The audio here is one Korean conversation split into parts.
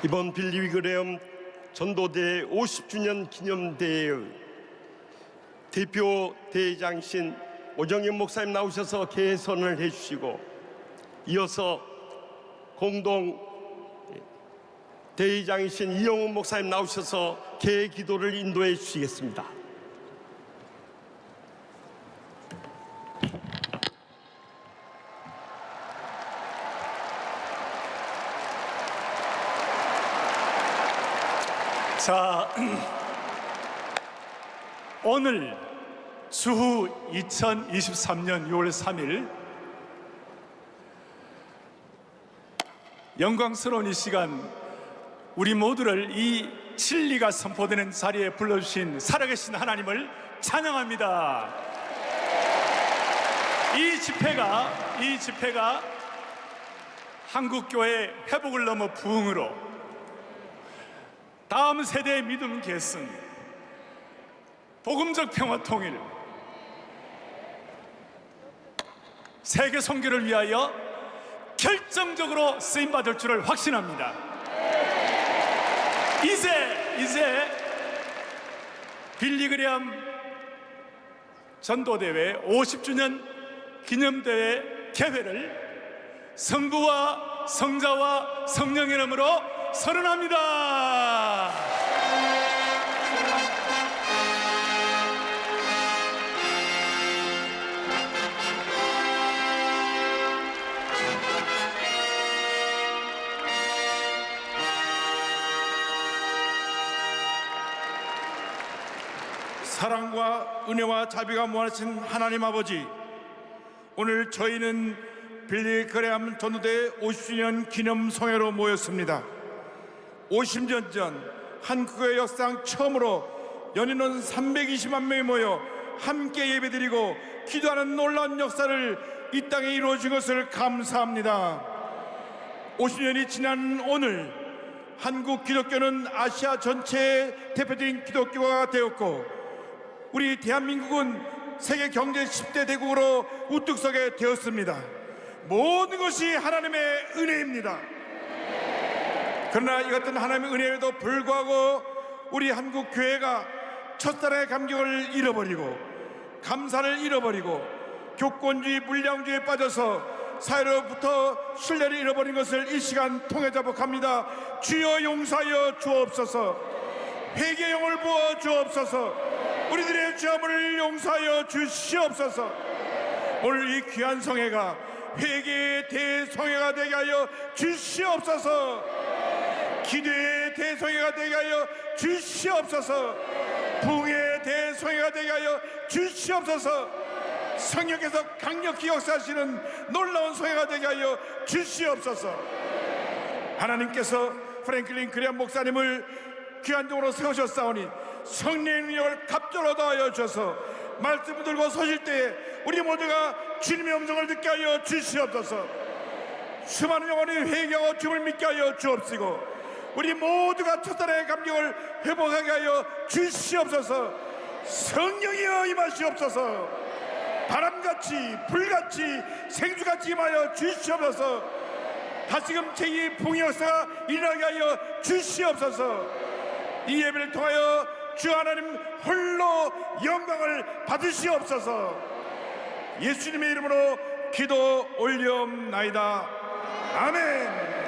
이번 빌리 그레엄 전도대 50주년 기념대회의 대표 대회장이신 오정현 목사님 나오셔서 개선을 해주시고, 이어서 공동 대회장이신 이영훈 목사님 나오셔서 개회 기도를 인도해 주시겠습니다. 자, 오늘 주후 2023년 6월 3일 영광스러운 이 시간, 우리 모두를 이 진리가 선포되는 자리에 불러주신 살아계신 하나님을 찬양합니다. 이 집회가 한국교회 회복을 넘어 부흥으로 다음 세대의 믿음 계승, 복음적 평화 통일, 세계 선교를 위하여 결정적으로 쓰임받을 줄을 확신합니다. 이제 빌리 그레엄 전도대회 50주년 기념대회 개회를 성부와 성자와 성령의 이름으로 선언합니다. 사랑과 은혜와 자비가 무한하신 하나님 아버지, 오늘 저희는 빌리 그레엄 전도대 50주년 기념 성회로 모였습니다. 50년 전 한국의 역사상 처음으로 연인원 320만 명이 모여 함께 예배드리고 기도하는 놀라운 역사를 이 땅에 이루어진 것을 감사합니다. 50년이 지난 오늘 한국 기독교는 아시아 전체의 대표적인 기독교가 되었고, 우리 대한민국은 세계 경제 10대 대국으로 우뚝 서게 되었습니다. 모든 것이 하나님의 은혜입니다. 그러나 이 같은 하나님의 은혜에도 불구하고 우리 한국 교회가 첫사랑의 감격을 잃어버리고 감사를 잃어버리고 교권주의, 물량주의에 빠져서 사회로부터 신뢰를 잃어버린 것을 이 시간 통해 자복합니다. 주여 용서하여 주옵소서. 회개의 영을 부어 주옵소서. 우리들의 죄악을 용서하여 주시옵소서. 오늘 이 귀한 성회가 회개의 대성회가 되게 하여 주시옵소서. 기도의 대성회가 되게 하여 주시옵소서. 부흥의 대성회가 되게 하여 주시옵소서. 성령께서 강력히 역사하시는 놀라운 성회가 되게 하여 주시옵소서. 하나님께서 프랭클린 그레엄 목사님을 귀한종으로 세우셨사오니 성령의 능력을 갑절로 더하여 주셔서 말씀을 들고 서실 때에 우리 모두가 주님의 음성을 듣게 하여 주시옵소서. 수많은 영혼이 회개하고 주님을 믿게 하여 주옵시고, 우리 모두가 첫사랑의 감격을 회복하게 하여 주시옵소서. 성령이여 임하시옵소서. 바람같이 불같이 생수같이 임하여 주시옵소서. 다시금 제2 부흥의 역사가 일어나게 하여 주시옵소서. 이 예배를 통하여 주 하나님 홀로 영광을 받으시옵소서. 예수님의 이름으로 기도 올리옵나이다. 아멘.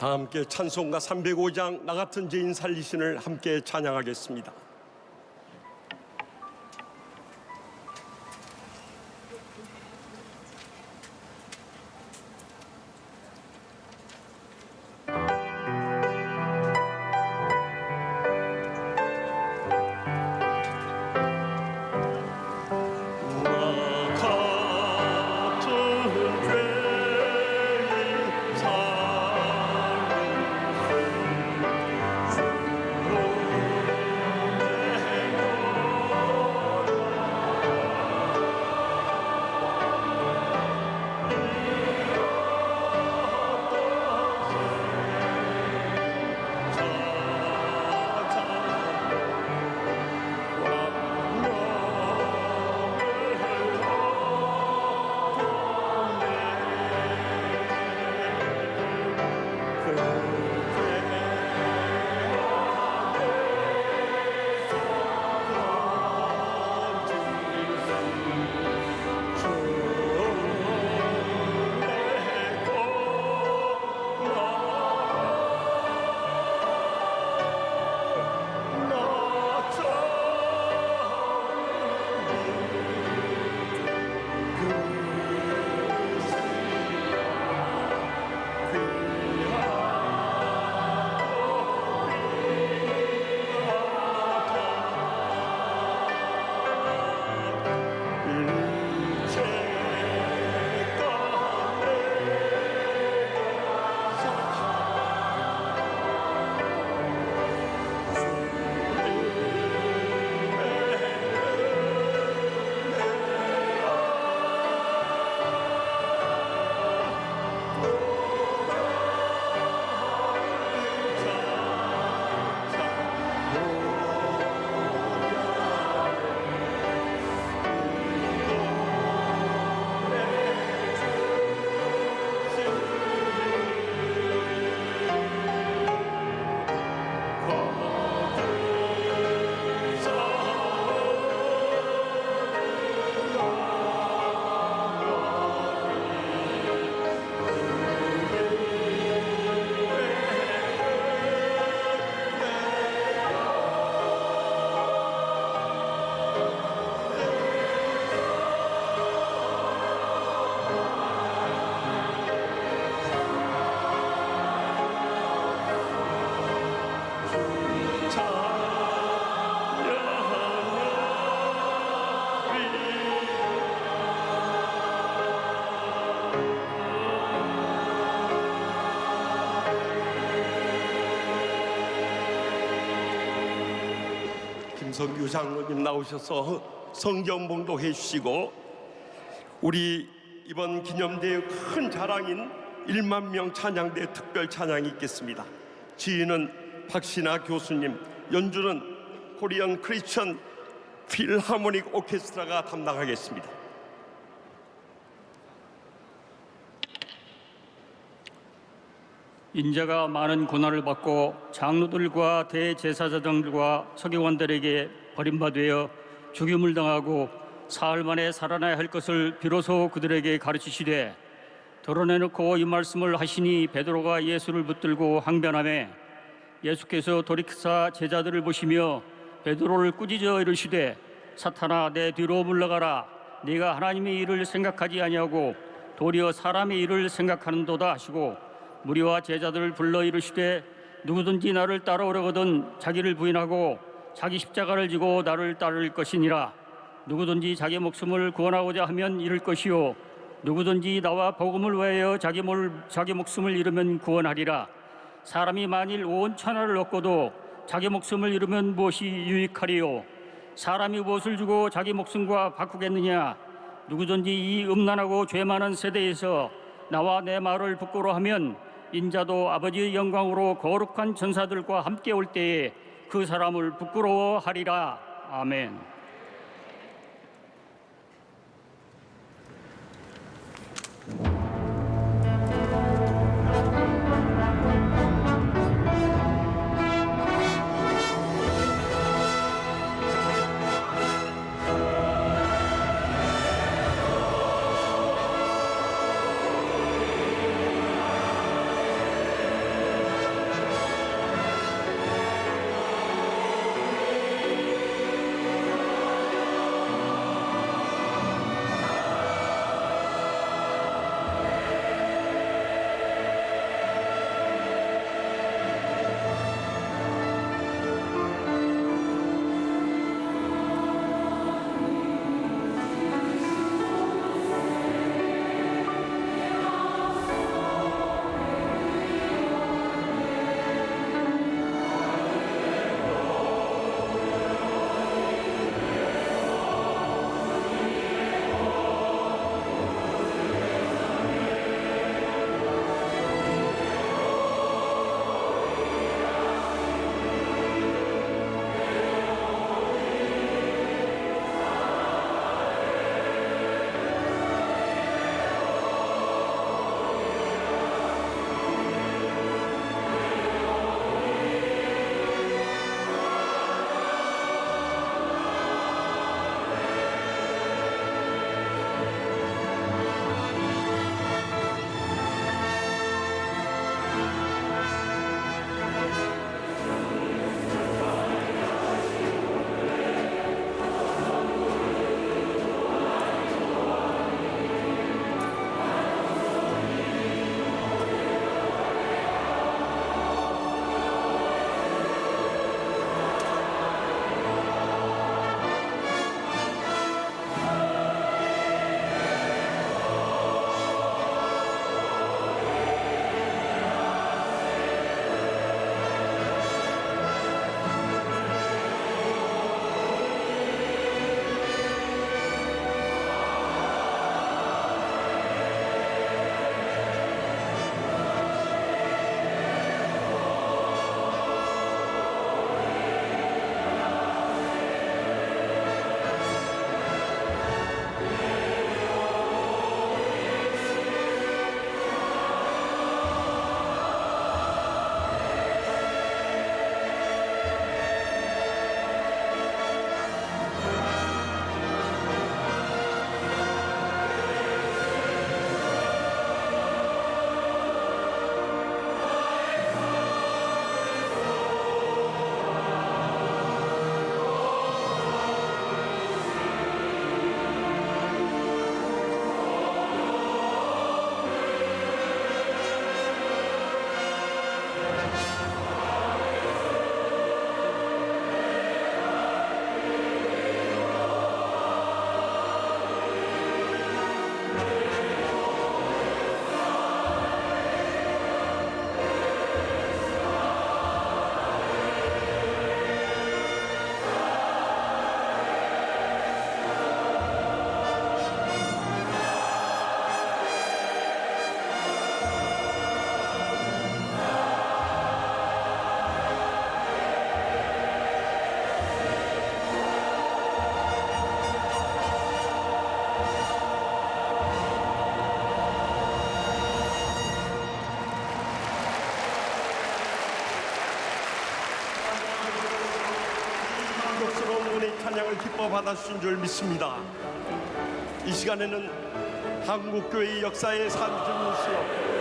다 함께 찬송가 305장 나 같은 죄인 살리신을 함께 찬양하겠습니다. 김성규 장로님 나오셔서 성경 봉독해 주시고 우리 이번 기념대회 큰 자랑인 1만 명 찬양대 특별 찬양이 있겠습니다. 지휘는 박신아 교수님, 연주는 코리안 크리스천 필하모닉 오케스트라가 담당하겠습니다. 인자가 많은 고난을 받고 장로들과 대제사장들과 서기관들에게 버림받아 죽임을 당하고 사흘 만에 살아나야 할 것을 비로소 그들에게 가르치시되 드러내놓고 이 말씀을 하시니 베드로가 예수를 붙들고 항변하매 예수께서 돌이키사 제자들을 보시며 베드로를 꾸짖어 이르시되 사탄아 내 뒤로 물러가라. 네가 하나님의 일을 생각하지 아니하고 도리어 사람의 일을 생각하는도다 하시고 무리와 제자들을 불러 이르시되 누구든지 나를 따라오려거든 자기를 부인하고 자기 십자가를 지고 나를 따를 것이니라. 누구든지 자기 목숨을 구원하고자 하면 잃을 것이요 누구든지 나와 복음을 위하여 자기 목숨을 잃으면 구원하리라. 사람이 만일 온 천하를 얻고도 자기 목숨을 잃으면 무엇이 유익하리요? 사람이 무엇을 주고 자기 목숨과 바꾸겠느냐? 누구든지 이 음란하고 죄 많은 세대에서 나와 내 말을 부끄러워하면 인자도 아버지의 영광으로 거룩한 전사들과 함께 올 때에 그 사람을 부끄러워하리라. 아멘. 만족스러운 은혜의 찬양을 기뻐 받아주신 줄 믿습니다. 이 시간에는 한국교회의 역사의 산증이시여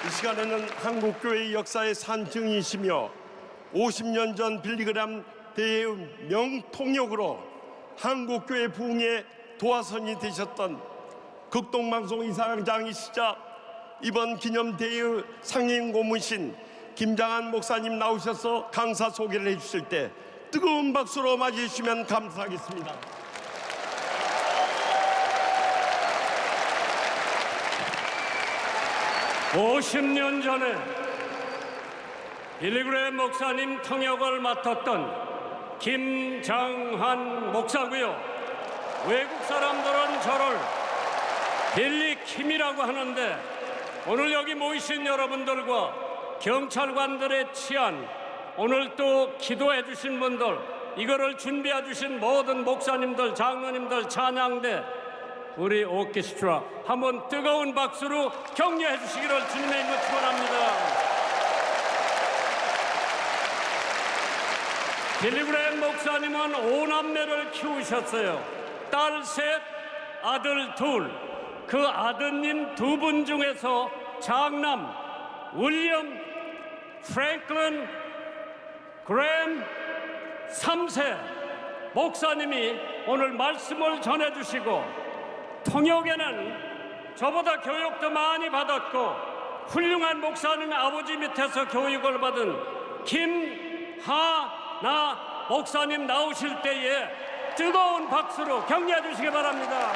이 시간에는 한국교회의 역사의 산증이시며 50년 전 빌리그람 대회의 명통역으로 한국교회 부흥의 도화선이 되셨던 극동방송 이사장이시자 이번 기념대회의 상임 고문신 김장한 목사님 나오셔서 강사 소개를 해주실 때 뜨거운 박수로 맞이해 주시면 감사하겠습니다. (50년) 전에 빌리그램 목사님 통역을 맡았던 김장한 목사고요. 외국 사람들은 저를 빌리킴이라고 하는데 오늘 여기 모이신 여러분들과 경찰관들의 치안, 오늘 또 기도해 주신 분들, 이거를 준비해 주신 모든 목사님들, 장로님들, 찬양대, 우리 오케스트라 한번 뜨거운 박수로 격려해 주시기를 주님의 이름으로 축원합니다. 빌리그램 목사님은 5남매를 키우셨어요. 딸 셋, 아들 둘. 그 아드님 2분 중에서 장남 윌리엄 프랭클린 그램 3세 목사님이 오늘 말씀을 전해주시고, 통역에는 저보다 교육도 많이 받았고 훌륭한 목사님 아버지 밑에서 교육을 받은 김하나 목사님 나오실 때에 뜨거운 박수로 격려해 주시기 바랍니다.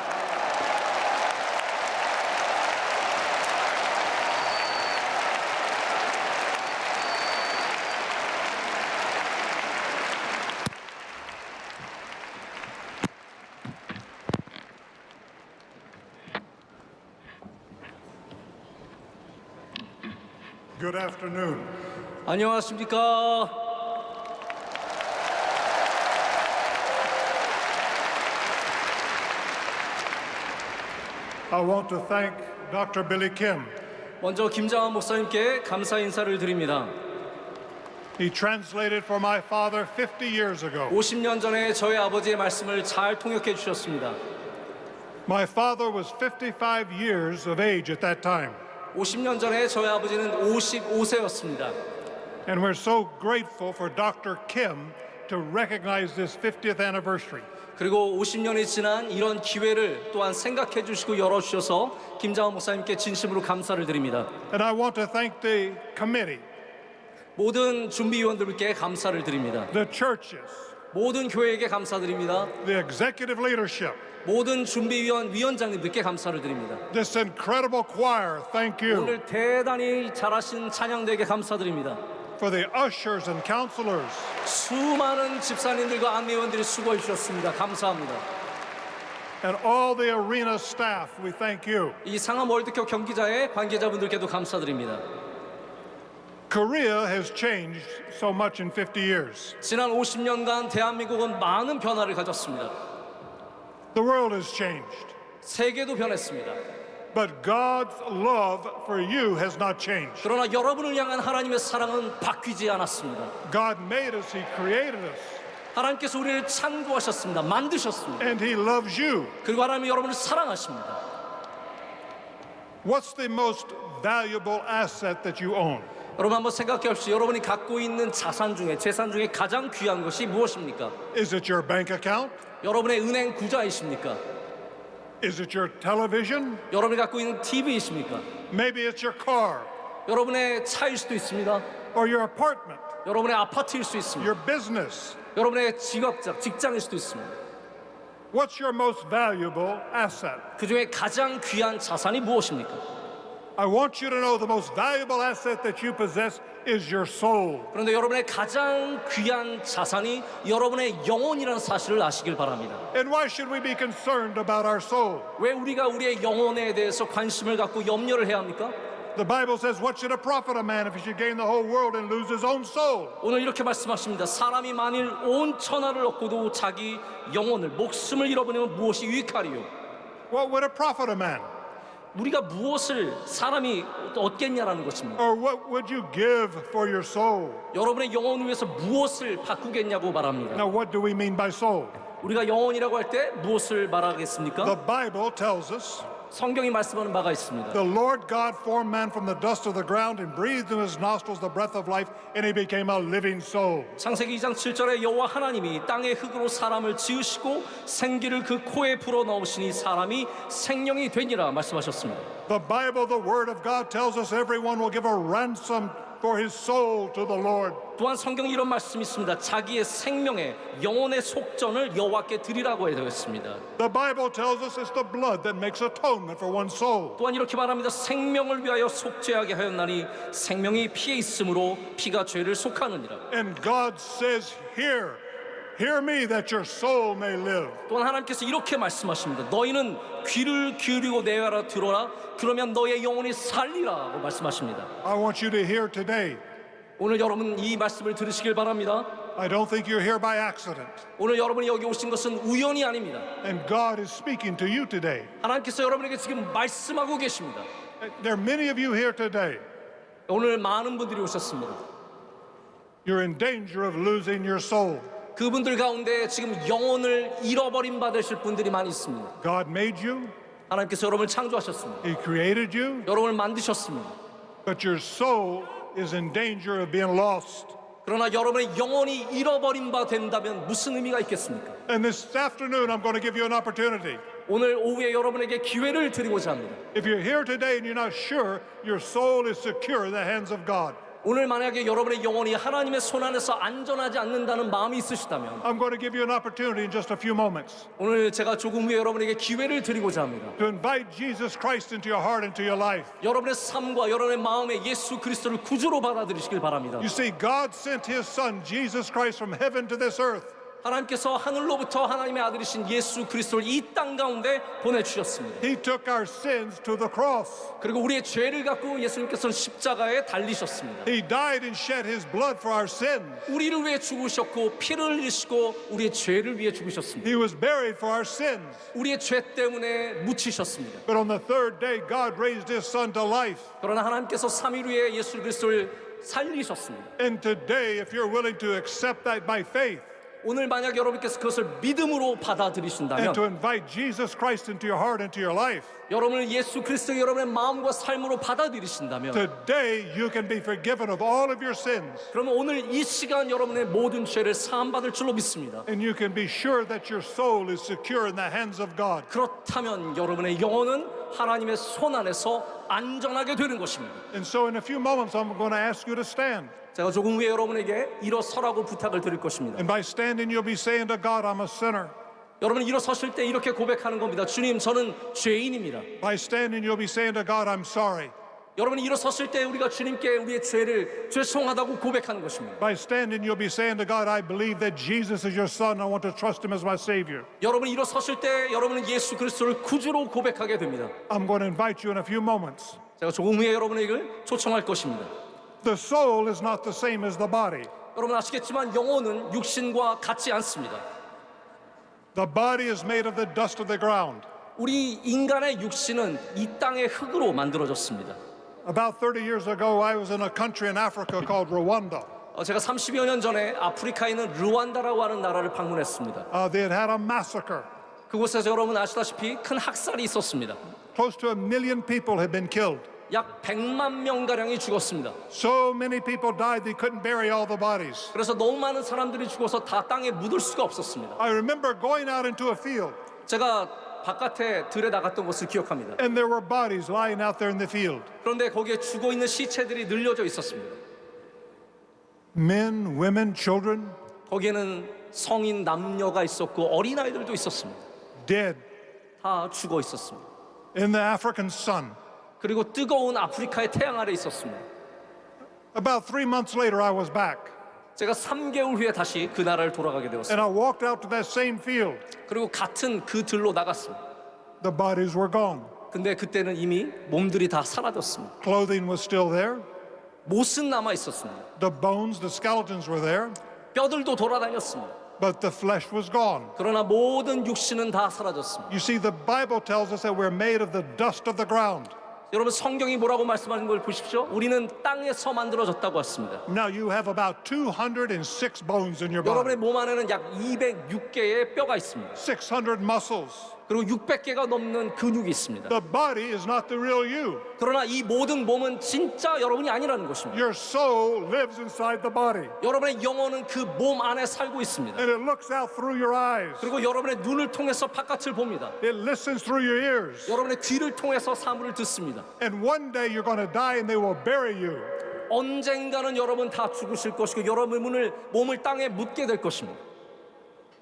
Good afternoon. 안녕하십니까. I want to thank Dr. Billy Kim. 먼저 김장한 목사님께 감사 인사를 드립니다. He translated for my father 50 years ago. 50년 전에 저희 아버지의 말씀을 잘 통역해 주셨습니다. My father was 55 years of age at that time. 50년 전에 저희 아버지는 55세였습니다. And we're so grateful for Dr. Kim to recognize this 50th anniversary. 그리고 50년이 지난 이런 기회를 또한 생각해 주시고 열어주셔서 김장한 목사님께 진심으로 감사를 드립니다. And I want to thank the committee, 모든 준비위원들께 감사를 드립니다. the churches, 모든 교회에게 감사드립니다. the executive leadership, 모든 준비위원 위원장님들께 감사를 드립니다. this incredible choir, thank you. 오늘 대단히 잘하신 찬양대에게 감사드립니다. For the ushers and counselors, 수많은 집사님들과 안내원들이 수고해 주셨습니다. 감사합니다. and all the arena staff, we thank you. 이 상암 월드컵 경기자의 관계자분들께도 감사드립니다. Korea has changed so much in 50 years. 지난 50년간 대한민국은 많은 변화를 가졌습니다. The world has changed, 세계도 변했습니다. but God's love for you has not changed. 그러나 여러분을 향한 하나님의 사랑은 바뀌지 않았습니다. God made us, He created us, 하나님께서 우리를 창조하셨습니다. 만드셨습니다. and He loves you. 그리고 하나님이 여러분을 사랑하십니다. What's the most valuable asset that you own? 여러분 한번 생각해 보십시오. 여러분이 갖고 있는 자산 중에 재산 중에 가장 귀한 것이 무엇입니까? Is it your bank account? 여러분의 은행 구자이십니까? Is it your television? 여러분이 갖고 있는 TV이십니까? Maybe it's your car 여러분의 차일 수도 있습니다. or your apartment, 여러분의 아파트일 수 있습니다. your business. 여러분의 직장일 수도 있습니다. What's your most valuable asset? 그 중에 가장 귀한 자산이 무엇입니까? I want you to know the most valuable asset that you possess is your soul. 그런데 여러분의 가장 귀한 자산이 여러분의 영혼이라는 사실을 아시길 바랍니다. And why should we be concerned about our soul? 왜 우리가 우리의 영혼에 대해서 관심을 갖고 염려를 해야 합니까? The Bible says, what should it profit a man if he should gain the whole world and lose his own soul? 오늘 이렇게 말씀하십니다. 사람이 만일 온 천하를 얻고도 자기 영혼을 목숨을 잃어버리면 무엇이 유익하리요? What would it profit a man? 우리가 무엇을 사람이 얻겠냐라는 것입니다. Or what would you give for your soul? 여러분의 영혼을 위해서 무엇을 바꾸겠냐고 말합니다. Now, what do we mean by soul? 우리가 영혼이라고 할 때 무엇을 말하겠습니까? The Bible tells us 성경이 말씀하는 바가 있습니다. the Lord God formed man from the dust of the ground and breathed in his nostrils the breath of life, and he became a living soul. 창세기 2장 7절에 여호와 하나님이 땅의 흙으로 사람을 지으시고 생기를 그 코에 불어 넣으시니 사람이 생명이 되니라 말씀하셨습니다. The Bible, the Word of God, tells us everyone will give a ransom for his soul to the Lord. 또한 성경에 이런 말씀이 있습니다. 자기의 생명의 영혼의 속전을 여호와께 드리라고 되어 있습니다. The Bible tells us it's the blood that makes atonement for one's soul. 또한 이렇게 말합니다. 생명을 위하여 속죄하게 하였나니 생명이 피에 있으므로 피가 죄를 속하느니라. And God says, hear me that your soul may live. 또한 하나님께서 이렇게 말씀하십니다. 너희는 귀를 기울이고 내 말을 들어라. 그러면 너의 영혼이 살리라고 말씀하십니다. I want you to hear today. 오늘 여러분 이 말씀을 들으시길 바랍니다. I don't think you're here by accident. 오늘 여러분이 여기 오신 것은 우연이 아닙니다. And God is speaking to you today. 하나님께서 여러분에게 지금 말씀하고 계십니다. There are many of you here today. 오늘 많은 분들이 오셨습니다. You're in danger of losing your soul. 그분들 가운데 지금 영혼을 잃어버린 바 되실 분들이 많이 있습니다. God made you. 하나님께서 여러분을 창조하셨습니다. He created you, 여러분을 만드셨습니다. but your soul is in danger of being lost. 그러나 여러분의 영혼이 잃어버린 바 된다면 무슨 의미가 있겠습니까? And this afternoon, I'm going to give you an opportunity. 오늘 오후에 여러분에게 기회를 드리고자 합니다. If you're here today and you're not sure your soul is secure in the hands of God, 오늘 만약에 여러분의 영혼이 하나님의 손 안에서 안전하지 않는다는 마음이 있으시다면 I'm going to give you an opportunity in just a few moments 오늘 제가 조금 후에 여러분에게 기회를 드리고자 합니다. to invite Jesus Christ into your heart, into your life. 여러분의 삶과 여러분의 마음에 예수 그리스도를 구주로 받아들이시길 바랍니다. You see, God sent His Son, Jesus Christ, from heaven to this earth. 하나님께서 하늘로부터 하나님의 아들이신 예수 그리스도를 이 땅 가운데 보내주셨습니다. He took our sins to the cross. 그리고 우리의 죄를 갖고 예수님께서는 십자가에 달리셨습니다. He died and shed His blood for our sins. 우리를 위해 죽으셨고 피를 흘리시고 우리의 죄를 위해 죽으셨습니다. He was buried for our sins. 우리의 죄 때문에 묻히셨습니다. But on the third day, God raised His Son to life. 그러나 하나님께서 3일 후에 예수 그리스도를 살리셨습니다. And today, if you're willing to accept that by faith 오늘 만약 여러분께서 그것을 믿음으로 and 받아들이신다면 to invite Jesus Christ into your heart, into your life, 여러분을 예수 그리스도 여러분의 마음과 삶으로 받아들이신다면 today you can be forgiven of all of your sins. 그러면 오늘 이 시간 여러분의 모든 죄를 사함받을 줄로 믿습니다. And you can be sure that your soul is secure in the hands of God. 그렇다면 여러분의 영혼은 하나님의 손 안에서 안전하게 되는 것입니다. And so in a few moments, I'm going to ask you to stand. 제가 조금 후에 여러분에게 일어서라고 부탁을 드릴 것입니다. And by standing, you'll be saying to God, I'm a sinner. 여러분 일어서실 때 이렇게 고백하는 겁니다. 주님, 저는 죄인입니다. By standing, you'll be saying to God, I'm sorry. 여러분 일어섰을 때 우리가 주님께 우리의 죄를 죄송하다고 고백하는 것입니다. By standing, you'll be saying to God, I believe that Jesus is your Son. I want to trust Him as my Savior. 여러분 일어섰을 때 여러분은 예수 그리스도를 구주로 고백하게 됩니다. I'm going to invite you in a few moments. 제가 조금 후에 여러분에게 초청할 것입니다. The soul is not the same as the body. 여러분 아시겠지만 영혼은 육신과 같지 않습니다. The body is made of the dust of the ground. 우리 인간의 육신은 이 땅의 흙으로 만들어졌습니다. About 30 years ago, I was in a country in Africa called Rwanda. 제가 30여 년 전에 아프리카에 있는 르완다라고 하는 나라를 방문했습니다. They had had a massacre. 그곳에서 여러분 아시다시피 큰 학살이 있었습니다. Close to 1 million people had been killed. 약 100만 명가량이 죽었습니다. So many people died they couldn't bury all the bodies. 그래서 너무 많은 사람들이 죽어서 다 땅에 묻을 수가 없었습니다. I remember going out into a field 제가 바깥에 들에 나갔던 것을 기억합니다. and there were bodies lying out there in the field. 그런데 거기에 죽어있는 시체들이 늘려져 있었습니다. Men, women, children, 거기에는 성인 남녀가 있었고 어린아이들도 있었습니다. dead 다 죽어 있었습니다. in the African sun. 그리고 뜨거운 아프리카의 태양 아래 있었습니다. About 3 months later, I was back 제가 3개월 후에 다시 그 나라를 돌아가게 and 되었습니다. I walked out to that same field. 그리고 같은 그 들로 나갔습니다. The bodies were gone. 근데 그때는 이미 몸들이 다 사라졌습니다. Clothing was still there. 못은 남아 있었습니다. The bones, the skeletons were there, 뼈들도 돌아다녔습니다. but the flesh was gone. 그러나 모든 육신은 다 사라졌습니다. You see, the Bible tells us that we're made of the dust of the ground. 여러분 성경이 뭐라고 말씀하는 걸 보십시오. 우리는 땅에서 만들어졌다고 했습니다. Now you have about 206 bones in your body, 여러분의 몸 안에는 약 206개의 뼈가 있습니다. 600 muscles. 그리고 600개가 넘는 근육이 있습니다. The body is not the real you. 그러나 이 모든 몸은 진짜 여러분이 아니라는 것입니다. Your soul lives inside the body, 여러분의 영혼은 그 몸 안에 살고 있습니다. and it looks out through your eyes. 그리고 여러분의 눈을 통해서 바깥을 봅니다. It listens through your ears. 여러분의 귀를 통해서 사물을 듣습니다. And one day you're going to die and they will bury you. 언젠가는 여러분 다 죽으실 것이고 여러분 몸을 땅에 묻게 될 것입니다.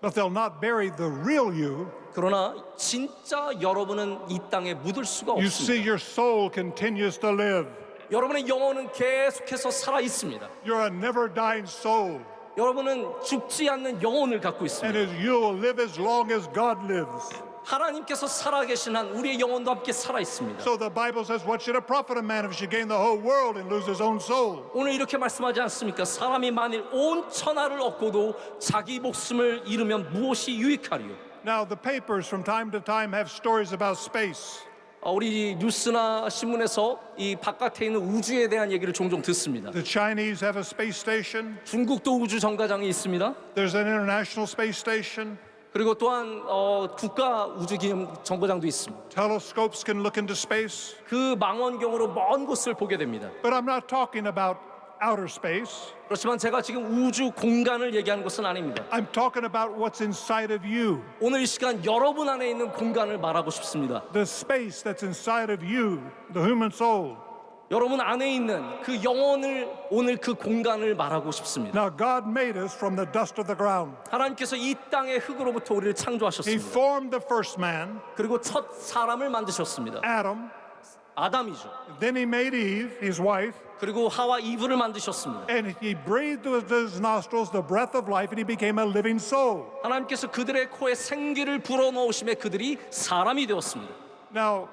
But they'll not bury the real you. 그러나 진짜 여러분은 이 땅에 묻을 수가 You see, 없습니다. your soul continues to live. 여러분의 영혼은 계속해서 살아 있습니다. You're a never dying soul. 여러분은 죽지 않는 영혼을 갖고 And 있습니다. as you will live as long as God lives. 하나님께서 살아계신 한 우리의 영혼도 함께 살아 있습니다. So the Bible says, what should a profit a man if he should gain the whole world and lose his own soul? 오늘 이렇게 말씀하지 않습니까? 사람이 만일 온 천하를 얻고도 자기 목숨을 잃으면 무엇이 유익하리요? Now, the papers from time to time have stories about space. 우리 뉴스나 신문에서 이 바깥에 있는 우주에 대한 얘기를 종종 듣습니다. The Chinese have a space station. 중국도 우주 정거장이 있습니다. There's an international space station. 그리고 또한 국가 우주기념 정거장도 있습니다. Telescopes can look into space. 그 망원경으로 먼 곳을 보게 됩니다. But I'm not talking about outer space. 그렇지만 제가 지금 우주 공간을 얘기하는 것은 아닙니다. I'm talking about what's inside of you. 오늘 이 시간 여러분 안에 있는 공간을 말하고 싶습니다. The space that's inside of you, the human soul. 여러분 안에 있는 그 영혼을 오늘 그 공간을 말하고 싶습니다. Now, God made us from the dust of the ground. 하나님께서 이 땅의 흙으로부터 우리를 He 창조하셨습니다. formed the first man, 그리고 첫 사람을 만드셨습니다. Adam. 아담이죠. Then he made Eve, his wife, 그리고 하와 이브를 만드셨습니다. and he breathed with his nostrils the breath of life, and he became a living soul. 하나님께서 그들의 코에 생기를 불어넣으심에 그들이 사람이 되었습니다. Now,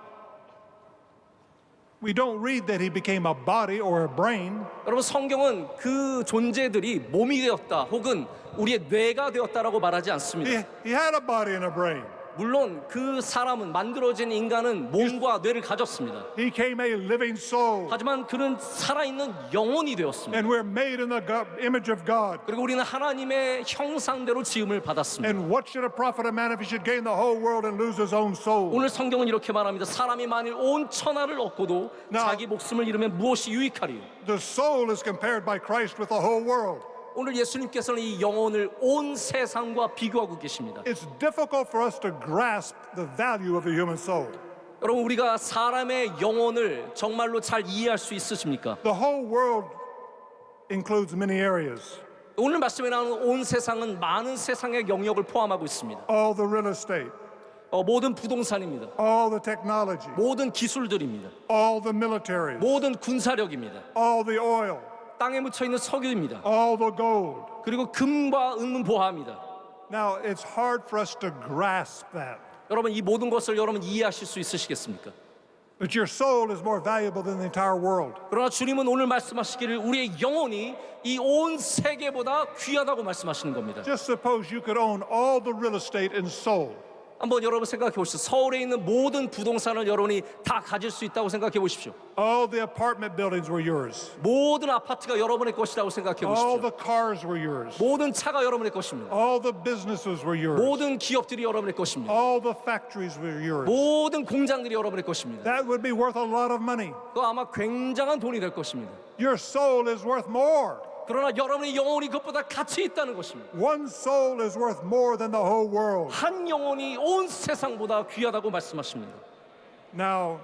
we don't read that he became a body or a brain. 여러분 성경은 그 존재들이 몸이 되었다 혹은 우리의 뇌가 되었다라고 말하지 않습니다. He had a body and a brain. 물론 그 사람은 만들어진 인간은 몸과 뇌를 가졌습니다. He became a living soul. 하지만 그는 살아있는 영혼이 되었습니다. And we're made in the image of God. 그리고 우리는 하나님의 형상대로 지음을 받았습니다. And what should a prophet of man if he should gain the whole world and lose his own soul? 오늘 성경은 이렇게 말합니다. 사람이 만일 온 천하를 얻고도 Now- 자기 목숨을 잃으면 무엇이 유익하리요? The soul is compared by Christ with the whole world. 오늘 예수님께서는 이 영혼을 온 세상과 비교하고 계십니다. It's difficult for us to grasp the value of the human soul. 여러분 우리가 사람의 영혼을 정말로 잘 이해할 수 있으십니까? The whole world includes many areas. 오늘 말씀에 나오는 온 세상은 많은 세상의 영역을 포함하고 있습니다. All the real estate, 모든 부동산입니다. all the technology, 모든 기술들입니다. all the militaries, 모든 군사력입니다. all the oil, 땅에 묻혀 있는 석유입니다. all the gold. 그리고 금과 은은 보화입니다. Now, it's hard for us to grasp that. 여러분 이 모든 것을 여러분 이해하실 수 있으시겠습니까? But your soul is more valuable than the entire world. 그러나 주님은 오늘 말씀하시기를 우리의 영혼이 이 온 세계보다 귀하다고 말씀하시는 겁니다. Just suppose you could own all the real estate in Seoul. 한번 여러분 생각해 보십시오. 서울에 있는 모든 부동산을 여러분이 다 가질 수 있다고 생각해 보십시오. All the apartment buildings were yours. 모든 아파트가 여러분의 것이라고 생각해 All 보십시오. the cars were yours. 모든 차가 여러분의 것입니다. All the businesses were yours. 모든 기업들이 여러분의 것입니다. All the factories were yours. 모든 공장들이 여러분의 것입니다. That would be worth a lot of money. 그 아마 굉장한 돈이 될 것입니다. Your soul is worth more. 그러나 여러분의 영혼이 그것보다 가치 있다는 것입니다. One soul is worth more than the whole world. 한 영혼이 온 세상보다 귀하다고 말씀하십니다. Now,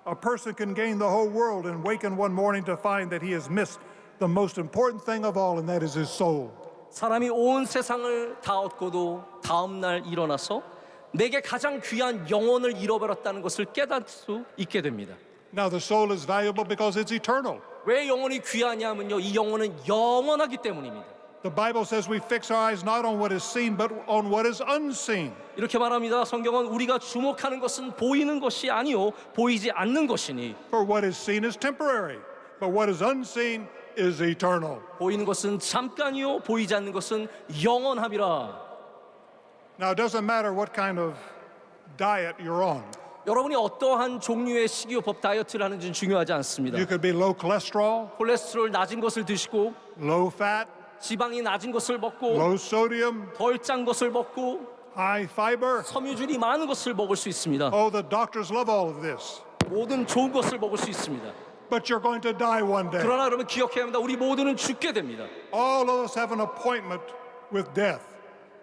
a person can gain the whole world and waken one morning to find that he has missed the most important thing of all, and that is his soul. 사람이 온 세상을 다 얻고도 다음 날 일어나서 내게 가장 귀한 영혼을 잃어버렸다는 것을 깨닫을 수 있게 됩니다. Now, the soul is valuable because it's eternal. 왜 영혼이 귀하냐면요, 이 영혼은 영원하기 때문입니다. The Bible says we fix our eyes not on what is seen, but on what is unseen. 이렇게 말합니다. 성경은 우리가 주목하는 것은 보이는 것이 아니요 보이지 않는 것이니 For what is seen is temporary, but what is unseen is eternal. 보이는 것은 잠깐이요 보이지 않는 것은 영원함이라. Now, it doesn't matter what kind of diet you're on. 여러분이 어떠한 종류의 식이요법 다이어트를 하는지는 중요하지 않습니다. You could be low cholesterol, 콜레스테롤 낮은 것을 드시고 low fat, 지방이 낮은 것을 먹고 low sodium, 덜 짠 것을 먹고 high fiber. 섬유질이 많은 것을 먹을 수 있습니다. Oh, the doctors love all of this. 모든 좋은 것을 먹을 수 있습니다. But you're going to die one day. 그러나 여러분 기억해야 합니다. 우리 모두는 죽게 됩니다. All of us have an appointment with death.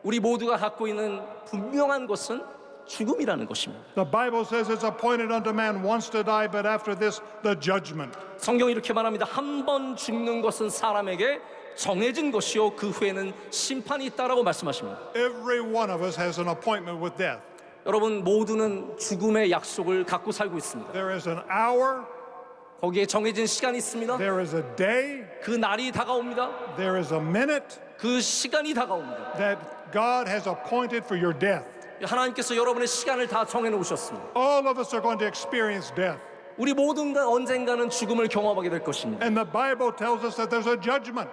우리 모두가 갖고 있는 분명한 것은 죽음이라는 것입니다. The Bible says it's appointed unto man once to die, but after this, the judgment. 성경이 이렇게 말합니다. 한 번 죽는 것은 사람에게 정해진 것이요 그 후에는 심판이 있다라고 말씀하십니다. Every one of us has an appointment with death. 여러분 모두는 죽음의 약속을 갖고 살고 있습니다. There is an hour, 거기에 정해진 시간이 있습니다. there is a day, 그 날이 다가옵니다. there is a minute 그 시간이 다가옵니다. that God has appointed for your death. 하나님께서 여러분의 시간을 다 정해 놓으셨습니다. All of us are going to experience death. 우리 모든 언젠가는 죽음을 경험하게 될 것입니다. And the Bible tells us that there's a judgment.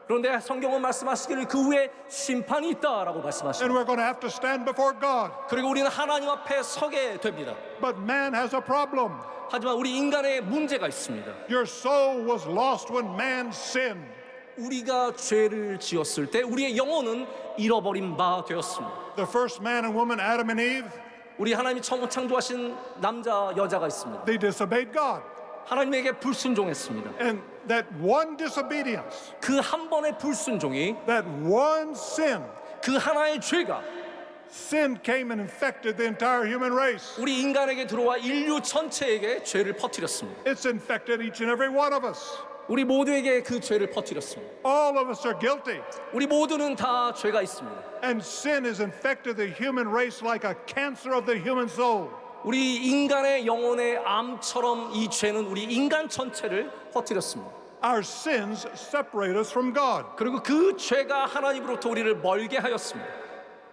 그런데 성경은 말씀하시기를 그 후에 심판이 있다라고 And 말씀하십니다. we're going to have to stand before God. 그리고 우리는 하나님 앞에 서게 됩니다. But man has a problem. 하지만 우리 인간의 문제가 있습니다. Your soul was lost when man sinned. 우리가 죄를 지었을 때 우리의 영혼은 잃어버린 바 되었습니다. The first man and woman, Adam and Eve, 우리 하나님이 처음 창조하신 남자 여자가 있습니다. they disobeyed God. 하나님에게 불순종했습니다. And that one disobedience, 그 한 번의 불순종이, that one sin, 그 하나의 죄가 sin came and infected the entire human race. 우리 인간에게 들어와 인류 전체에게 죄를 퍼뜨렸습니다. It's infected each and every one of us. 우리 모두에게 그 죄를 퍼뜨렸습니다. All of us are guilty. 우리 모두는 다 죄가 있습니다. And sin has infected the human race like a cancer of the human soul. 우리 인간의 영혼의 암처럼 이 죄는 우리 인간 전체를 퍼뜨렸습니다. Our sins separate us from God. 그리고 그 죄가 하나님으로부터 우리를 멀게 하였습니다.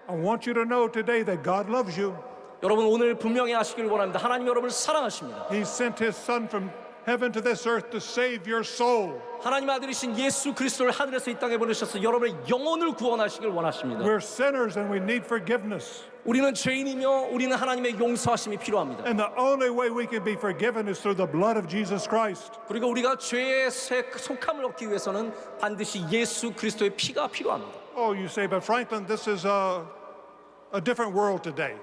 I want you to know today that God loves you. 여러분 오늘 분명히 아시길 원합니다. 하나님 여러분을 사랑하십니다. He sent His Son from heaven to this earth to save your soul. 하나님 아들이신 예수 그리스도를 하늘에서 이 땅에 보내셔서 여러분의 영혼을 구원하시길 원하십니다. We're sinners and we need forgiveness. 우리는 죄인이며 우리는 하나님의 용서하심이 필요합니다. And the only way we can be forgiven is through the blood of Jesus Christ. 그리고 우리가 죄의 속함을 얻기 위해서는 반드시 예수 그리스도의 피가 필요합니다. Oh, you say, but Franklin, this is a different world today.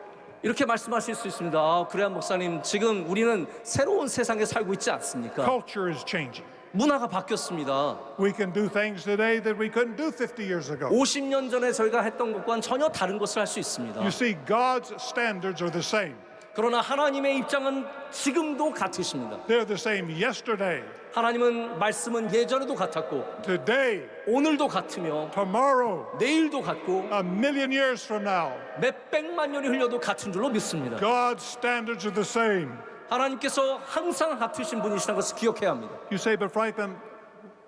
이렇게 말씀하실 수 있습니다. 아, 그래야 목사님, 지금 우리는 새로운 세상에 살고 있지 않습니까? Culture is changing. 문화가 바뀌었습니다. We can do things today that we couldn't do 50 years ago. 50년 전에 저희가 했던 것과는 전혀 다른 것을 할 수 있습니다. You see, God's standards are the same. 그러나 하나님의 입장은 지금도 같으십니다. They're the same yesterday, 하나님은 말씀은 예전에도 같았고 today, 오늘도 같으며 tomorrow, 내일도 같고 a million years from now. 몇백만 년이 흘려도 같은 줄로 믿습니다. God's standards are the same. 하나님께서 항상 같으신 분이시라는 것을 기억해야 합니다. You say, but Franklin,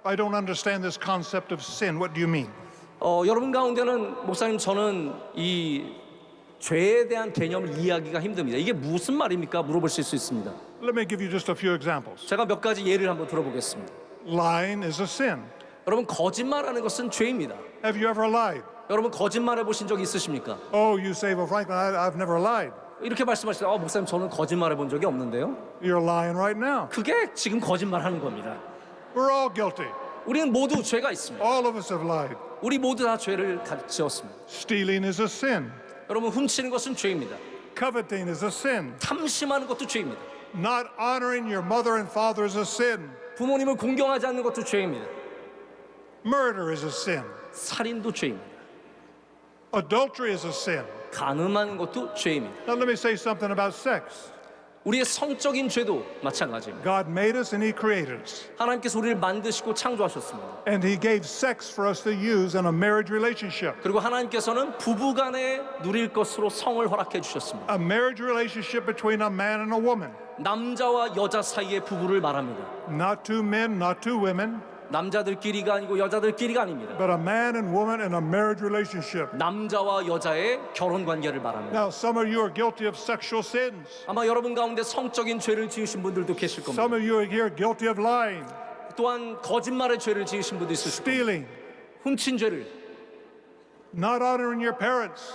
I don't understand this concept of sin. What do you mean? 여러분 가운데는 목사님 저는 이 죄에 대한 개념을 이해하기가 힘듭니다. 이게 무슨 말입니까? 물어보실 수 있습니다. Let me give you just a few examples. 제가 몇 가지 예를 한번 들어보겠습니다. Lying is a sin. 여러분 거짓말하는 것은 죄입니다. Have you ever lied? 여러분 거짓말해 보신 적 있으십니까? Oh, you say, well, Franklin, I've never lied. 이렇게 말씀하시죠. 목사님 저는 거짓말해 본 적이 없는데요. You're lying right now. 그게 지금 거짓말하는 겁니다. We're all guilty. 우리는 모두 죄가 있습니다. All of us have lied. 우리 모두 다 죄를 지었습니다. Stealing is a sin. 여러분 훔치는 것은 죄입니다. Coveting is a sin. 탐심하는 것도 죄입니다. Not honoring your mother and father is a sin. 부모님을 공경하지 않는 것도 죄입니다. Murder is a sin. 살인도 죄입니다. Adultery is a sin. 간음하는 것도 죄입니다. Now let me say something about sex. 우리의 성적인 죄도 마찬가지입니다. God made us and He created us. 하나님께서 우리를 만드시고 창조하셨습니다. And He gave sex for us to use in a marriage relationship. 그리고 하나님께서는 부부간에 누릴 것으로 성을 허락해 주셨습니다. A marriage relationship between a man and a woman. 남자와 여자 사이의 부부를 말합니다. Not two men, not two women, 남자들끼리가 아니고 여자들끼리가 아닙니다. but a man and woman in a marriage relationship. 남자와 여자의 결혼 관계를 말합니다. Now, some of you are guilty of sexual sins. 아마 여러분 가운데 성적인 죄를 지으신 분들도 계실 겁니다. Some of you are here guilty of lying, 또한 거짓말의 죄를 지으신 분도 있으실 겁니다. stealing, 훔친 죄를, not honoring your parents.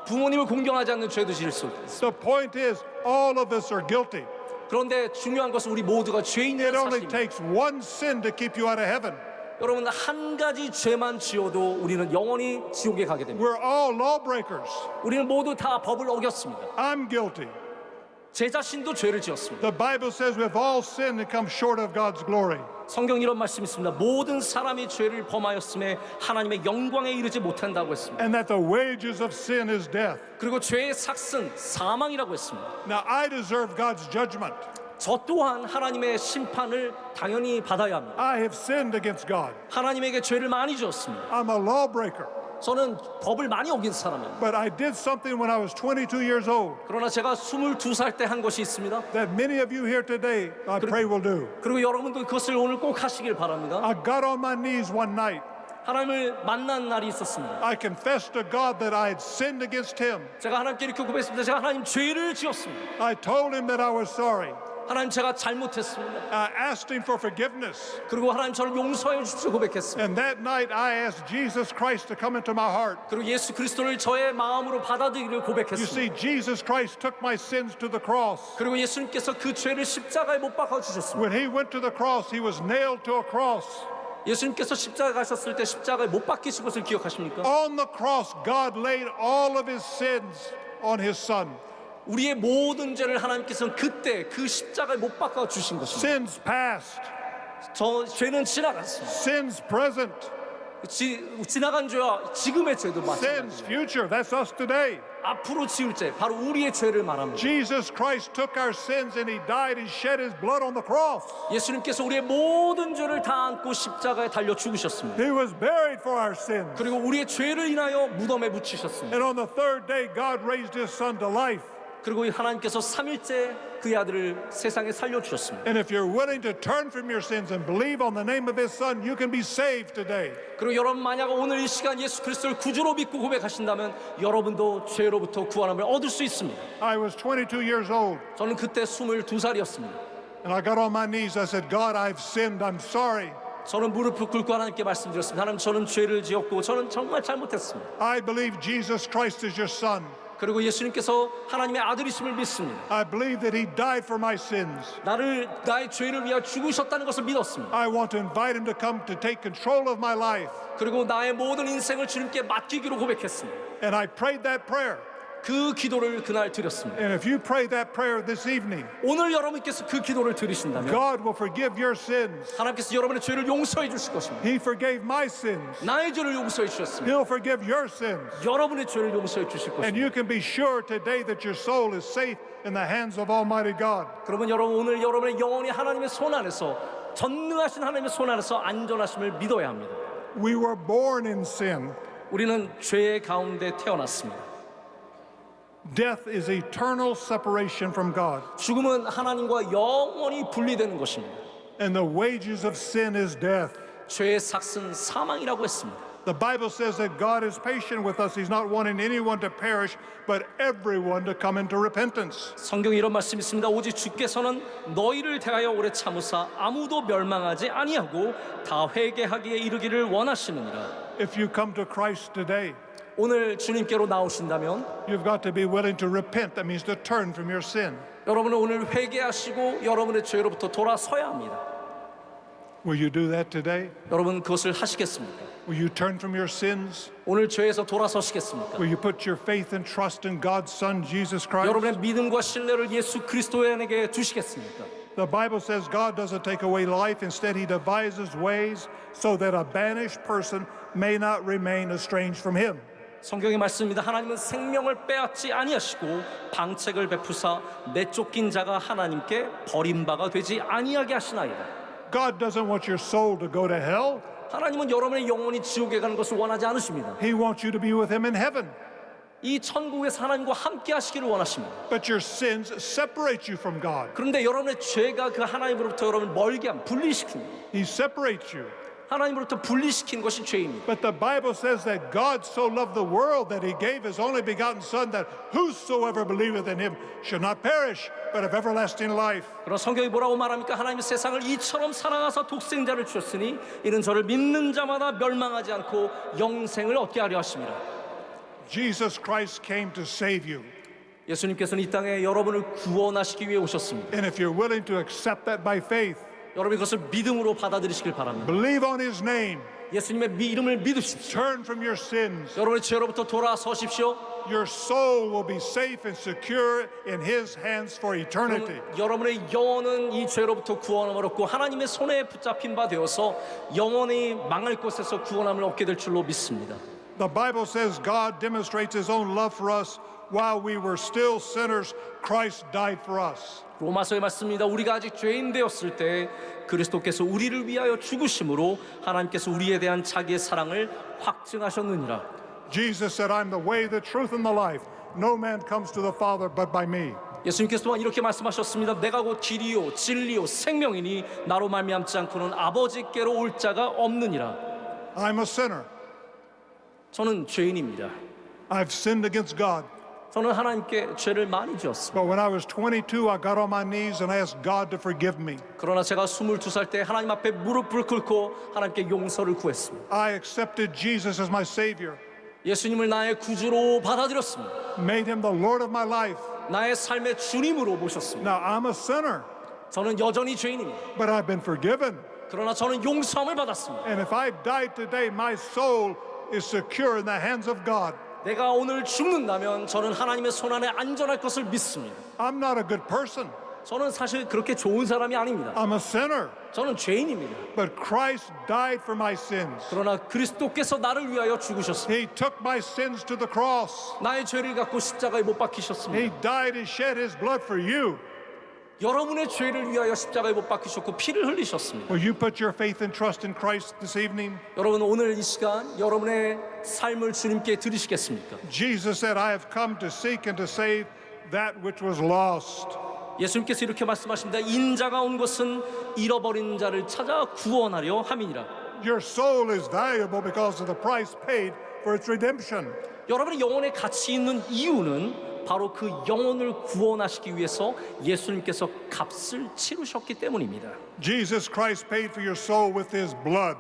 부모님을 공경하지 않는 죄도 지을 수 있습니다. The point is, all of us are guilty. 그런데 중요한 것은 우리 모두가 It 죄인이라는 only 사실입니다. takes one sin to keep you out of heaven. 여러분 한 가지 죄만 지어도 우리는 영원히 지옥에 가게 됩니다. We're all lawbreakers. 우리는 모두 다 법을 어겼습니다. I'm guilty. 제 자신도 죄를 지었습니다. The Bible says we've all sinned and come short of God's glory. 성경 이런 말씀이 있습니다. 모든 사람이 죄를 범하였음에 하나님의 영광에 이르지 못한다고 했습니다. And that the wages of sin is death. 그리고 죄의 삭은 사망이라고 했습니다. Now, I deserve God's judgment. 저 또한 하나님의 심판을 당연히 받아야 합니다. I have sinned against God. 하나님에게 죄를 많이 지었습니다. I'm a lawbreaker. 저는 법을 많이 어긴 사람입니다. But I did something when I was 22 years old 그러나 제가 22살 때 한 것이 있습니다. that many of you here today, I pray, will do. 그리고 여러분도 그것을 오늘 꼭 하시길 바랍니다. I got on my knees one night. 하나님을 만난 날이 있었습니다. I confessed to God that I had sinned against Him. 제가 하나님께 이렇게 고백했습니다. 제가 하나님 죄를 지었습니다. I told Him that I was sorry. 하나님 제가 잘못했습니다. asked him for forgiveness. 그리고 하나님 저를 용서해 주시고 고백했습니다. And that night I asked Jesus Christ to come into my heart. 그리고 예수 그리스도를 저의 마음으로 받아들이기를 You 고백했습니다. see, Jesus Christ took my sins to the cross. 그리고 예수님께서 그 죄를 십자가에 못 박아 주셨습니다. When he went to the cross, he was nailed to a cross. 예수님께서 십자가에 가셨을 때 십자가에 못 박히신 것을 기억하십니까? On the cross, God laid all of his sins on his son. 우리의 모든 죄를 하나님께서는 그때 그 십자가에 못 박아 주신 것입니다. Sins past, 저 죄는 지나갔습니다. sins present, 지나간 죄와 지금의 죄도 마찬가지입니다. sins future. That's us today. 앞으로 지을 죄, 바로 우리의 죄를 말합니다. Jesus Christ took our sins and he died and shed his blood on the cross. 예수님께서 우리의 모든 죄를 다 안고 십자가에 달려 죽으셨습니다. He was buried for our sins. 그리고 우리의 죄를 인하여 무덤에 묻히셨습니다. And on the third day, God raised his son to life. 그리고 하나님께서 3일째 그의 아들을 세상에 살려주셨습니다. And if you're willing to turn from your sins and believe on the name of his son, you can be saved today. 그리고 여러분 만약 오늘 이 시간 예수 그리스도를 구주로 믿고 고백하신다면 여러분도 죄로부터 구원함을 얻을 수 있습니다. I was 22 years old, 저는 그때 22살이었습니다. and I got on my knees. I said, God, I've sinned. I'm sorry. 저는 무릎을 꿇고 하나님께 말씀드렸습니다. 하나님, 저는 죄를 지었고 저는 정말 잘못했습니다. I believe Jesus Christ is your son. 그리고 예수님께서 하나님의 아들이심을 믿습니다. I believe that he died for my sins. 나의 죄를 위하여 죽으셨다는 것을 믿었습니다. I want to invite him to come to take control of my life. 그리고 나의 모든 인생을 주님께 맡기기로 고백했습니다. And I prayed that prayer. 그 기도를 그날 드렸습니다. And if you pray that prayer this evening, 오늘 여러분께서 그 기도를 드리신다면 God will forgive your sins. 하나님께서 여러분의 죄를 용서해 주실 것입니다. He forgave my sins. 나의 죄를 용서해 주셨습니다. He'll forgive your sins. 여러분의 죄를 용서해 주실 And 것입니다. you can be sure today that your soul is safe in the hands of Almighty God. 그러면 여러분 오늘 여러분의 영혼이 하나님의 손 안에서 전능하신 하나님의 손 안에서 안전하심을 믿어야 합니다. We were born in sin. 우리는 죄의 가운데 태어났습니다. Death is eternal separation from God. 죽음은 하나님과 영원히 분리되는 것입니다. And the wages of sin is death. 죄의 삭은 사망이라고 했습니다. The Bible says that God is patient with us. He's not wanting anyone to perish, but everyone to come into repentance. 성경에 이런 말씀이 있습니다. 오직 주께서는 너희를 대하여 오래 참으사 아무도 멸망하지 아니하고 다 회개하기에 이르기를 원하시느니라. If you come to Christ today, 오늘 주님께로 나오신다면 you've got to be willing to repent. That means to turn from your sin. 여러분은 오늘 회개하시고 여러분의 죄로부터 돌아서야 합니다. Will you do that today? 여러분 그것을 하시겠습니까? Will you turn from your sins? 오늘 죄에서 돌아서시겠습니까? Will you put your faith and trust in God's Son, Jesus Christ? 여러분의 믿음과 신뢰를 예수 그리스도에게 두시겠습니까? The Bible says God doesn't take away life. Instead, he devises ways so that a banished person may not remain estranged from him. 성경의 말씀입니다. 하나님은 생명을 빼앗지 아니하시고 방책을 베푸사 내쫓긴 자가 하나님께 버림바가 되지 아니하게 하시나이다. God doesn't want your soul to go to hell. 하나님은 여러분의 영혼이 지옥에 가는 것을 원하지 않으십니다. He wants you to be with him in heaven. 이 천국에서 하나님과 함께 하시기를 원하십니다. But your sins separate you from God. 그런데 여러분의 죄가 그 하나님으로부터 여러분을 멀게 함, 분리시킵니다. He separates you. 하나님으로부터 분리시킨 것이 죄입니다. But the Bible says that God so loved the world that he gave his only begotten Son, that whosoever believeth in him should not perish, but have everlasting life. 그러나 성경이 뭐라고 말합니까? 하나님이 세상을 이처럼 사랑하사 독생자를 주셨으니 이는 저를 믿는 자마다 멸망하지 않고 영생을 얻게 하려 하심이라. Jesus Christ came to save you. 예수님께서는 이 땅에 여러분을 구원하시기 위해 오셨습니다. And if you're willing to accept that by faith, 여러분이 그것을 믿음으로 받아들이시길 바랍니다. believe on his name, 예수님의 이름을 믿으십시오. turn from your sins, 여러분의 죄로부터 돌아서십시오. your soul will be safe and secure in his hands for eternity. 여러분의 영혼은 이 죄로부터 구원함을 얻고 하나님의 손에 붙잡힌 바 되어서 영원히 망할 곳에서 구원함을 얻게 될 줄로 믿습니다. The Bible says God demonstrates his own love for us while we were still sinners. Christ died for us. 로마서의 말씀입니다. 우리가 아직 죄인 되었을 때 그리스도께서 우리를 위하여 죽으심으로 하나님께서 우리에 대한 자기의 사랑을 확증하셨느니라. Jesus said, I'm the way, the truth, and the life. No man comes to the Father but by me. 예수님께서 또한 이렇게 말씀하셨습니다. 내가 곧 길이요 진리요 생명이니 나로 말미암지 않고는 아버지께로 올 자가 없느니라. I'm a sinner. 저는 죄인입니다. I've sinned against God. 저는 하나님께 죄를 많이 지었습니다. But when I was 22, I got on my knees and asked God to forgive me. 그러나 제가 22살 때 하나님 앞에 무릎을 꿇고 하나님께 용서를 구했습니다. I accepted Jesus as my Savior, 예수님을 나의 구주로 받아들였습니다. made Him the Lord of my life. 나의 삶의 주님으로 모셨습니다. Now I'm a sinner, 저는 여전히 죄인입니다. but I've been forgiven. 그러나 저는 용서함을 받았습니다. And if I died today, my soul is secure in the hands of God. 내가 오늘 죽는다면 저는 하나님의 손안에 안전할 것을 믿습니다. I'm not a good person. 저는 사실 그렇게 좋은 사람이 아닙니다. I'm a sinner. 저는 죄인입니다. But Christ died for my sins. 그러나 그리스도께서 나를 위하여 죽으셨습니다. He took my sins to the cross. 나의 죄를 갖고 십자가에 못 He 박히셨습니다. died and shed His blood for you. 여러분의 죄를 위하여 십자가에 못 박히셨고 피를 흘리셨습니다. Will you put your faith and trust in Christ this evening? 여러분 오늘 이 시간 여러분의 삶을 주님께 드리시겠습니까? Jesus said, I have come to seek and to save that which was lost. 예수님께서 이렇게 말씀하십니다. 인자가 온 것은 잃어버린 자를 찾아 구원하려 함이니라. Your soul is valuable because of the price paid for its redemption. 여러분의 영혼에 가치 있는 이유는 바로 그 영혼을 구원하시기 위해서 예수님께서 값을 치르셨기 때문입니다. Jesus Christ paid for your soul with His blood.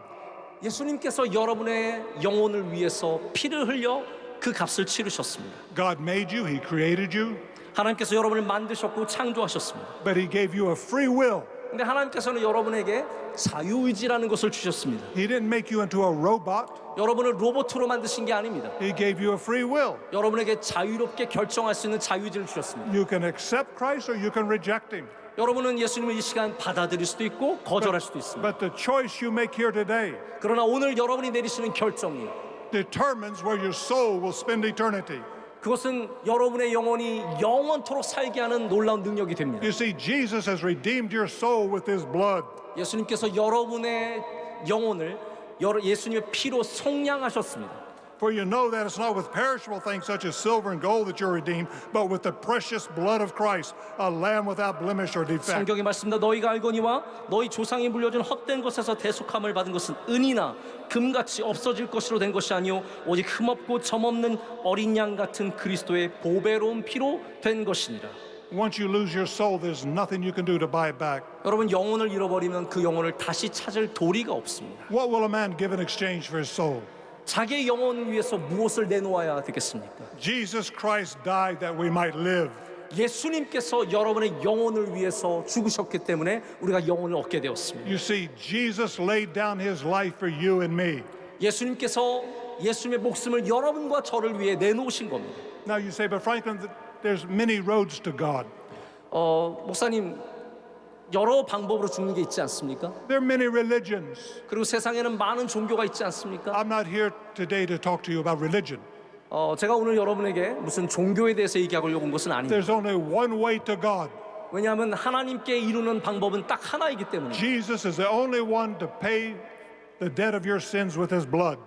예수님께서 여러분의 영혼을 위해서 피를 흘려 그 값을 치르셨습니다. God made you, He created you, 하나님께서 여러분을 만드셨고 창조하셨습니다. but He gave you a free will. 근데 하나님께서는 여러분에게 자유의지라는 것을 주셨습니다. He didn't make you into a robot. 여러분을 로봇으로 만드신 게 아닙니다. He gave you a free will. 여러분에게 자유롭게 결정할 수 있는 자유의지를 주셨습니다. You can accept Christ or you can reject Him. 여러분은 예수님을 이 시간 받아들일 수도 있고 거절할 수도 있습니다. But the choice you make here today 그러나 오늘 여러분이 내리시는 결정이 determines where your soul will spend eternity. 그것은 여러분의 영혼이 영원토록 살게 하는 놀라운 능력이 됩니다. You see, Jesus has redeemed your soul with His blood. 예수님께서 여러분의 영혼을 예수님의 피로 속량하셨습니다. For you know that it's not with perishable things such as silver and gold that you're redeemed, but with the precious blood of Christ, a lamb without blemish or defect. 성경의 말씀입니다. 너희가 알거니와 너희 조상이 물려준 헛된 것에서 대속함을 받은 것은 은이나 금같이 없어질 것으로 된 것이 아니요 오직 흠없고 점없는 어린 양 같은 그리스도의 보배로운 피로 된 것이니라. Once you lose your soul, there's nothing you can do to buy it back. 여러분 영혼을 잃어버리면 그 영혼을 다시 찾을 도리가 없습니다. What will a man give in exchange for his soul? 자기의 영혼을 위해서 무엇을 내놓아야 되겠습니까? Jesus Christ died that we might live. 예수님께서 여러분의 영혼을 위해서 죽으셨기 때문에 우리가 영혼을 얻게 되었습니다. You see, Jesus laid down His life for you and me. 예수님께서 예수님의 목숨을 여러분과 저를 위해 내놓으신 겁니다. Now you say, but Franklin, there's many roads to God. 목사님 여러 방법으로 죽는 게 있지 않습니까? There are many religions. 그리고 세상에는 많은 종교가 있지 않습니까? I'm not here today to talk to you about religion. 제가 오늘 여러분에게 무슨 종교에 대해서 얘기하려고 온 것은 아닙니다. There's only one way to God. 왜냐하면 하나님께 이루는 방법은 딱 하나이기 때문에 Jesus is the only one to pay the debt of your sins with His blood.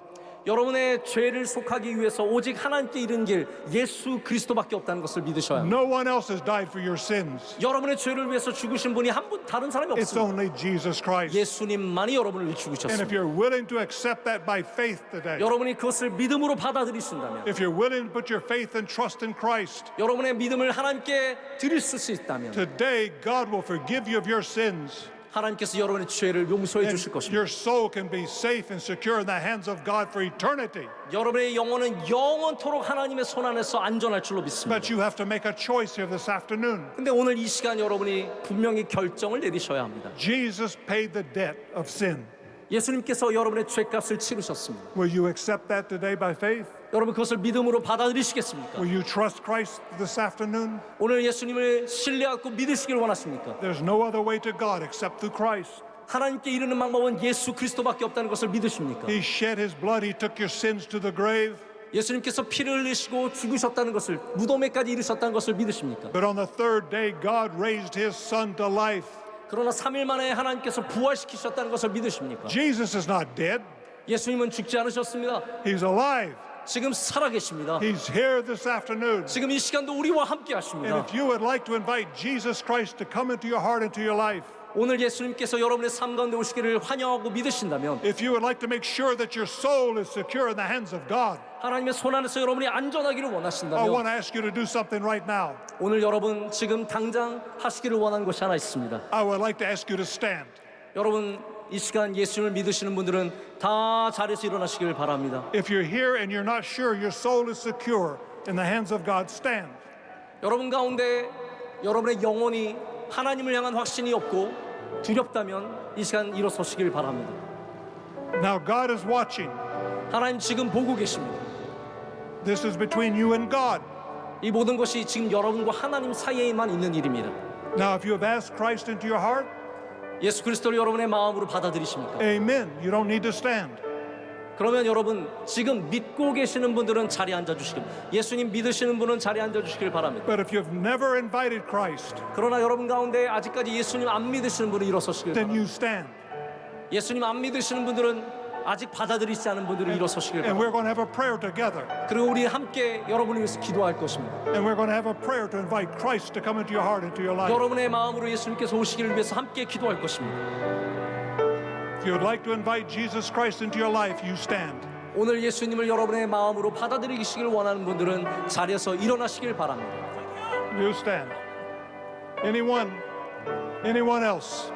여러분의 죄를 속하기 위해서 오직 하나님께 이른 길 예수 그리스도밖에 없다는 것을 믿으셔야 합니다. No one else has died for your sins. 여러분의 죄를 위해서 죽으신 분이 한 분 다른 사람이 It's 없습니다. only Jesus Christ. 예수님만이 여러분을 위해 And if 죽으셨습니다. you're willing to accept that by faith today, 여러분이 그것을 믿음으로 받아들이신다면, if you're willing to put your faith and trust in Christ, 여러분의 믿음을 하나님께 드릴 수 있다면 today God will forgive you of your sins. 하나님께서 여러분의 죄를 용서해 And 주실 것입니다. your soul can be safe and secure in the hands of God for eternity. 여러분의 영혼은 영원토록 하나님의 손 안에서 안전할 줄로 믿습니다. But you have to make a choice here this afternoon. 근데 오늘 이 시간 여러분이 분명히 결정을 내리셔야 합니다. Jesus paid the debt of sin. 예수님께서 여러분의 죄값을 치르셨습니다. Will you accept that today by faith? 여러분 그것을 믿음으로 받아들이시겠습니까? Will you trust Christ this afternoon? 오늘 예수님을 신뢰하고 믿으시길 원하십니까? There's no other way to God except through Christ. 하나님께 이르는 방법은 예수 그리스도밖에 없다는 것을 믿으십니까? He shed His blood. He took your sins to the grave. 예수님께서 피를 흘리시고 죽으셨다는 것을 무덤에까지 이르셨다는 것을 믿으십니까? But on the third day, God raised His Son to life. 그러나 3일 만에 하나님께서 부활시키셨다는 것을 믿으십니까? Jesus is not dead. 예수님은 죽지 않으셨습니다. He's alive. 지금 살아계십니다. He's here this afternoon. 지금 이 시간도 우리와 함께 And 하십니다. if you would like to invite Jesus Christ to come into your heart, into your life, 오늘 예수님께서 여러분의 삶 가운데 오시기를 환영하고 믿으신다면 if you would like to make sure that your soul is secure in the hands of God, 하나님의 손 안에서 여러분이 안전하기를 I 원하신다면 want to ask you to do something right now. 오늘 여러분 지금 당장 하시기를 원하는 것이 하나 있습니다. I would like to ask you to stand. 여러분 이 시간 예수님을 믿으시는 분들은 다 자리에서 일어나시기를 바랍니다. If you're here and you're not sure your soul is secure in the hands of God, stand. 여러분 가운데 여러분의 영혼이 하나님을 향한 확신이 없고 두렵다면 이 시간 일어서시길 바랍니다. Now God is watching. 하나님 지금 보고 계십니다. This is between you and God. 이 모든 것이 지금 여러분과 하나님 사이에만 있는 일입니다. Now if you have asked Christ into your heart, 예수 그리스도를 여러분의 마음으로 받아들이십니까? amen. You don't need to stand. 그러면 여러분 지금 믿고 계시는 분들은 자리에 앉아주시길, 예수님 믿으시는 분은 자리에 앉아주시길 바랍니다. But if you've never invited Christ, 그러나 여러분 가운데 아직까지 예수님 안 믿으시는 분은 일어서시길 then 바랍니다. you stand. 예수님 안 믿으시는 분들은 아직 받아들이지 않은 분들은 일어서시길 And 바랍니다. we're going to have a prayer together. 그리고 우리 함께 여러분을 위해서 기도할 것입니다. And we're going to have a prayer to invite Christ to come into your heart, into your life. 여러분의 마음으로 예수님께서 오시기를 위해서 함께 기도할 것입니다. If you would like to invite Jesus Christ into your life, you stand. 오늘 예수님을 여러분의 마음으로 받아들이시길 원하는 분들은 자리에서 일어나시길 바랍니다. You stand. Anyone? Anyone else?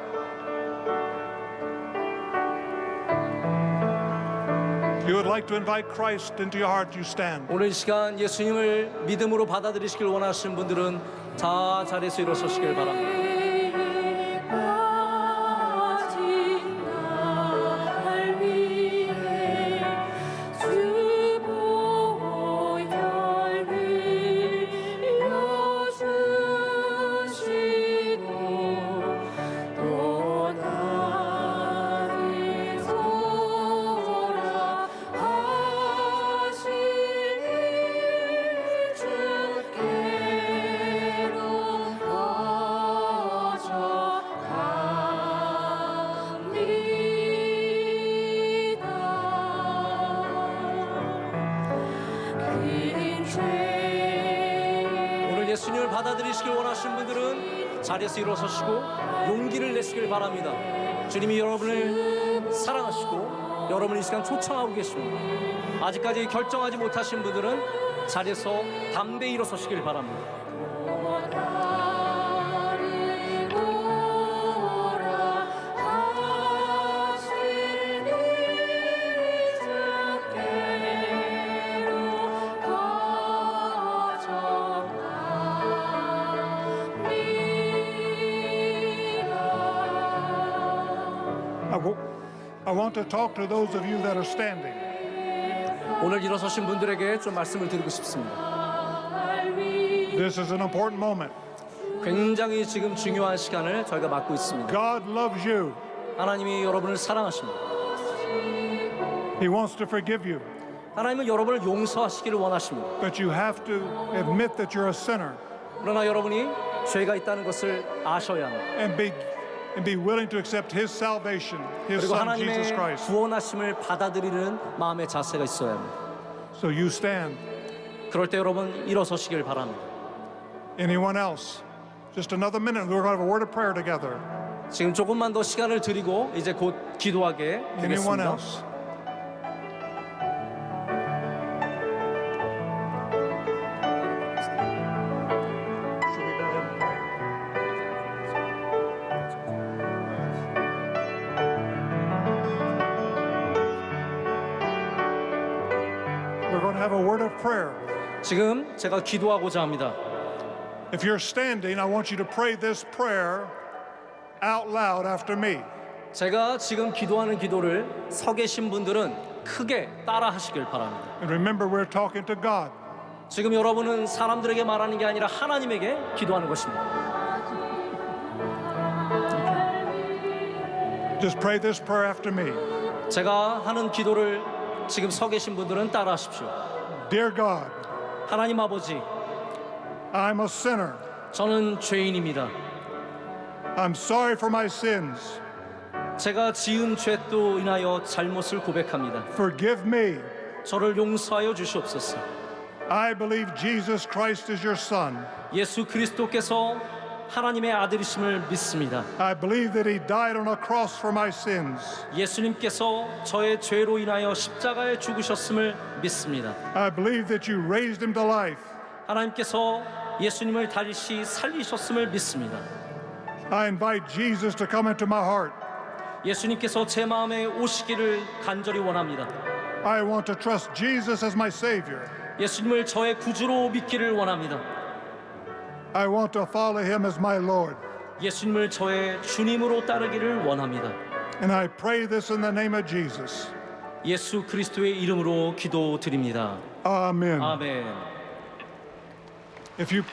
If you would like to invite Christ into your heart, you stand. 오늘 이 시간 예수님을 믿음으로 받아들이시길 원하시는 분들은 다 자리에서 일어서시길 바랍니다. 예수님을 받아들이시길 원하시는 분들은 자리에서 일어서시고 용기를 내시길 바랍니다. 주님이 여러분을 사랑하시고 여러분을 이 시간 초청하고 계십니다. 아직까지 결정하지 못하신 분들은 자리에서 담대히 일어서시길 바랍니다. I want to talk to those of you that are standing. 오늘 일어서신 분들에게 좀 말씀을 드리고 싶습니다. This is an important moment. 굉장히 지금 중요한 시간을 저희가 맞고 있습니다. God loves you. 하나님이 여러분을 사랑하십니다. He wants to forgive you. 하나님은 여러분을 용서하시기를 원하십니다. But you have to admit that you're a sinner 그러나 여러분이 죄가 있다는 것을 아셔야 합니다. and be willing to accept His salvation, His 그리고 Son, Jesus 하나님의 Christ. 구원하심을 받아들이는 마음의 자세가 있어야 합니다. So you stand. 그럴 때 여러분 일어서시길 바랍니다. Anyone else? Just another minute. We're going to have a word of prayer together. 지금 조금만 더 시간을 드리고 이제 곧 기도하게 Anyone 되겠습니다. else? We're going to have a word of prayer. 지금 제가 기도하고자 합니다. If you're standing, I want you to pray this prayer out loud after me. 제가 지금 기도하는 기도를 서 계신 분들은 크게 따라 하시길 바랍니다. And remember, we're talking to God. 지금 여러분은 사람들에게 말하는 게 아니라 하나님에게 기도하는 것입니다. Just pray this prayer after me. 제가 하는 기도를 지금 서 계신 분들은 따라 하십시오. Dear God, 하나님 아버지, I'm a sinner. 저는 죄인입니다. I'm sorry for my sins. 제가 지은 죄도 인하여 잘못을 고백합니다. Forgive me. 저를 용서하여 주시옵소서. I believe Jesus Christ is your Son. 예수 그리스도께서 하나님의 아들이심을 믿습니다. I believe that he died on a cross for my sins. 예수님께서 저의 죄로 인하여 십자가에 죽으셨음을 믿습니다. I believe that you raised him to life. 하나님께서 예수님을 다시 살리셨음을 믿습니다. I invite Jesus to come into my heart. 예수님께서 제 마음에 오시기를 간절히 원합니다. I want to trust Jesus as my Savior. 예수님을 저의 구주로 믿기를 원합니다. I want to follow him as my Lord. 예수님을 저의 주님으로 따르기를 원합니다. And I pray this in the name of Jesus. 예수 그리스도의 이름으로 기도드립니다. Amen. 아멘. If you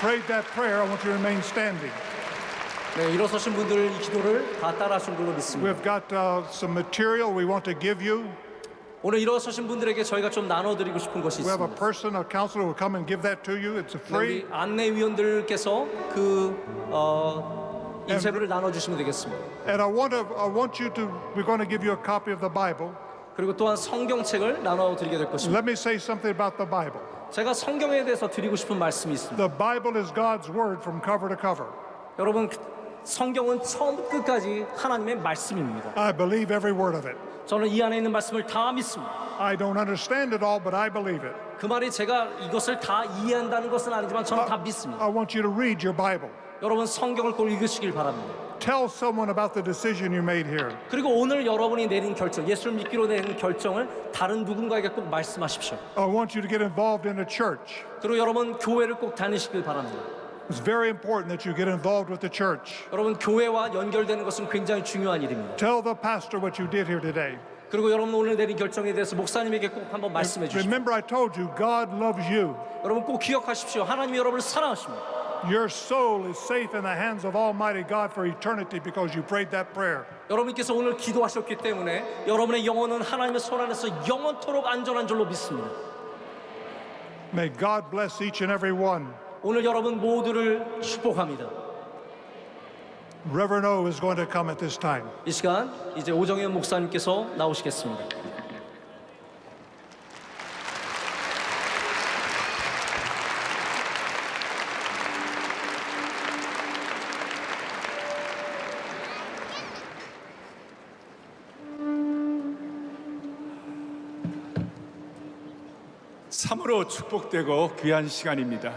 prayed that prayer, I want you to remain standing. 네, 일어서신 분들 이 기도를 다 따라하신 걸로 믿습니다. We've got some material we want to give you. 오늘 일어서신 분들에게 저희가 좀 나눠드리고 싶은 것이 We have a 있습니다. person, a counselor, who will come and give that to you. It's free. 우리 안내위원들께서 인쇄부를 나눠주시면 되겠습니다. And we're going to give you a copy of the Bible. 그리고 또한 성경책을 나눠드리게 될 것입니다. Let me say something about the Bible. 제가 성경에 대해서 드리고 싶은 말씀이 있습니다. The Bible is God's word from cover to cover. 여러분, 성경은 처음부터 끝까지 하나님의 말씀입니다. I believe every word of it. 저는 이 안에 있는 말씀을 다 믿습니다. I don't understand it all, but I believe it. 그 말이 제가 이것을 다 이해한다는 것은 아니지만 저는 다 믿습니다. I want you to read your Bible. 여러분, 성경을 꼭 읽으시길 바랍니다. Tell someone about the decision you made here. 그리고 오늘 여러분이 내린 결정, 예수를 믿기로 내린 결정을 다른 누군가에게 꼭 말씀하십시오. I want you to get involved in a church. 그리고 여러분, 교회를 꼭 다니시길 바랍니다. It's very important that you get involved with the church. 여러분, 교회와 연결되는 것은 굉장히 중요한 일입니다. Tell the pastor what you did here today. 그리고 여러분, 오늘 내린 결정에 대해서 목사님에게 꼭 한번 말씀해 주십시오. Remember, I told you, God loves you. 여러분, 꼭 기억하십시오. 하나님이 여러분을 사랑하십니다. Your soul is safe in the hands of Almighty God for eternity because you prayed that prayer. 여러분께서 오늘 기도하셨기 때문에 여러분의 영혼은 하나님의 손 안에서 영원토록 안전한 줄로 믿습니다. May God bless each and every one. 오늘 여러분 모두를 축복합니다. Reverend O is going to come at this time. 이 시간 이제 오정현 목사님께서 나오시겠습니다. 참으로 축복되고 귀한 시간입니다.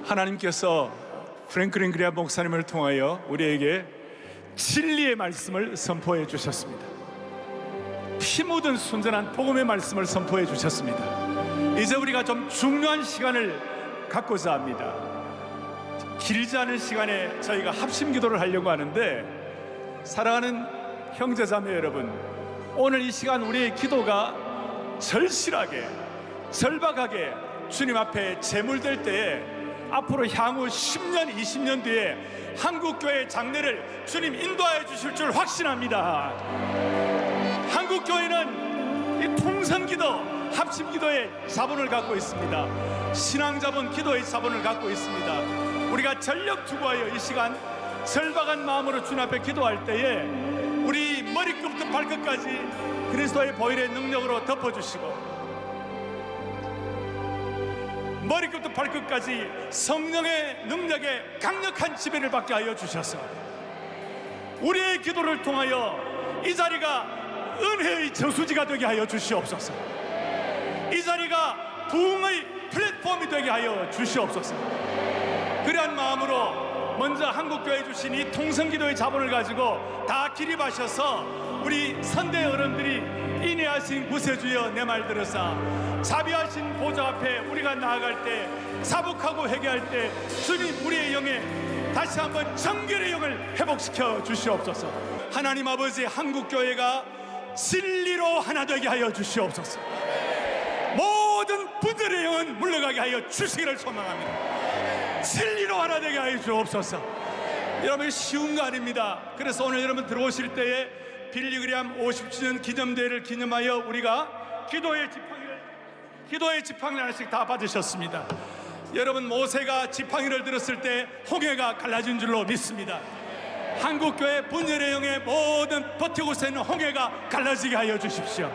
하나님께서 프랭클린 그레이엄 목사님을 통하여 우리에게 진리의 말씀을 선포해 주셨습니다. 피 묻은 순전한 복음의 말씀을 선포해 주셨습니다. 이제 우리가 좀 중요한 시간을 갖고자 합니다. 길지 않은 시간에 저희가 합심 기도를 하려고 하는데, 사랑하는 형제자매 여러분, 오늘 이 시간 우리의 기도가 절실하게 절박하게 주님 앞에 제물될 때에 앞으로 향후 10년 20년 뒤에 한국교회의 장래를 주님 인도하여 주실 줄 확신합니다. 한국교회는 이 통성기도 합심기도의 자본을 갖고 있습니다. 신앙자본 기도의 자본을 갖고 있습니다. 우리가 전력 투구하여 이 시간 절박한 마음으로 주님 앞에 기도할 때에 우리 머리끝부터 발끝까지 그리스도의 보혈의 능력으로 덮어주시고 머리끝부터 발끝까지 성령의 능력에 강력한 지배를 받게 하여 주셔서 우리의 기도를 통하여 이 자리가 은혜의 저수지가 되게 하여 주시옵소서. 이 자리가 부흥의 플랫폼이 되게 하여 주시옵소서. 그러한 마음으로 먼저 한국교회 주신 이 통성기도의 자본을 가지고 다 기립하셔서 우리 선대 어른들이 인내하신 구세주여 내 말 들으사 자비하신 보좌 앞에 우리가 나아갈 때 자복하고 회개할 때 주님 우리의 영에 다시 한번 정결의 영을 회복시켜 주시옵소서. 하나님 아버지, 한국교회가 진리로 하나 되게 하여 주시옵소서. 모든 분들의 영은 물러가게 하여 주시기를 소망합니다. 진리로 하나 되게 하여 주옵소서. 여러분, 쉬운 거 아닙니다. 그래서 오늘 여러분 들어오실 때에 빌리그리암 50주년 기념대회를 기념하여 우리가 기도의 지팡이를 하나씩 다 받으셨습니다. 여러분, 모세가 지팡이를 들었을 때 홍해가 갈라진 줄로 믿습니다. 한국교회 분열의 영의 모든 버티고 서 있는 홍해가 갈라지게 하여 주십시오.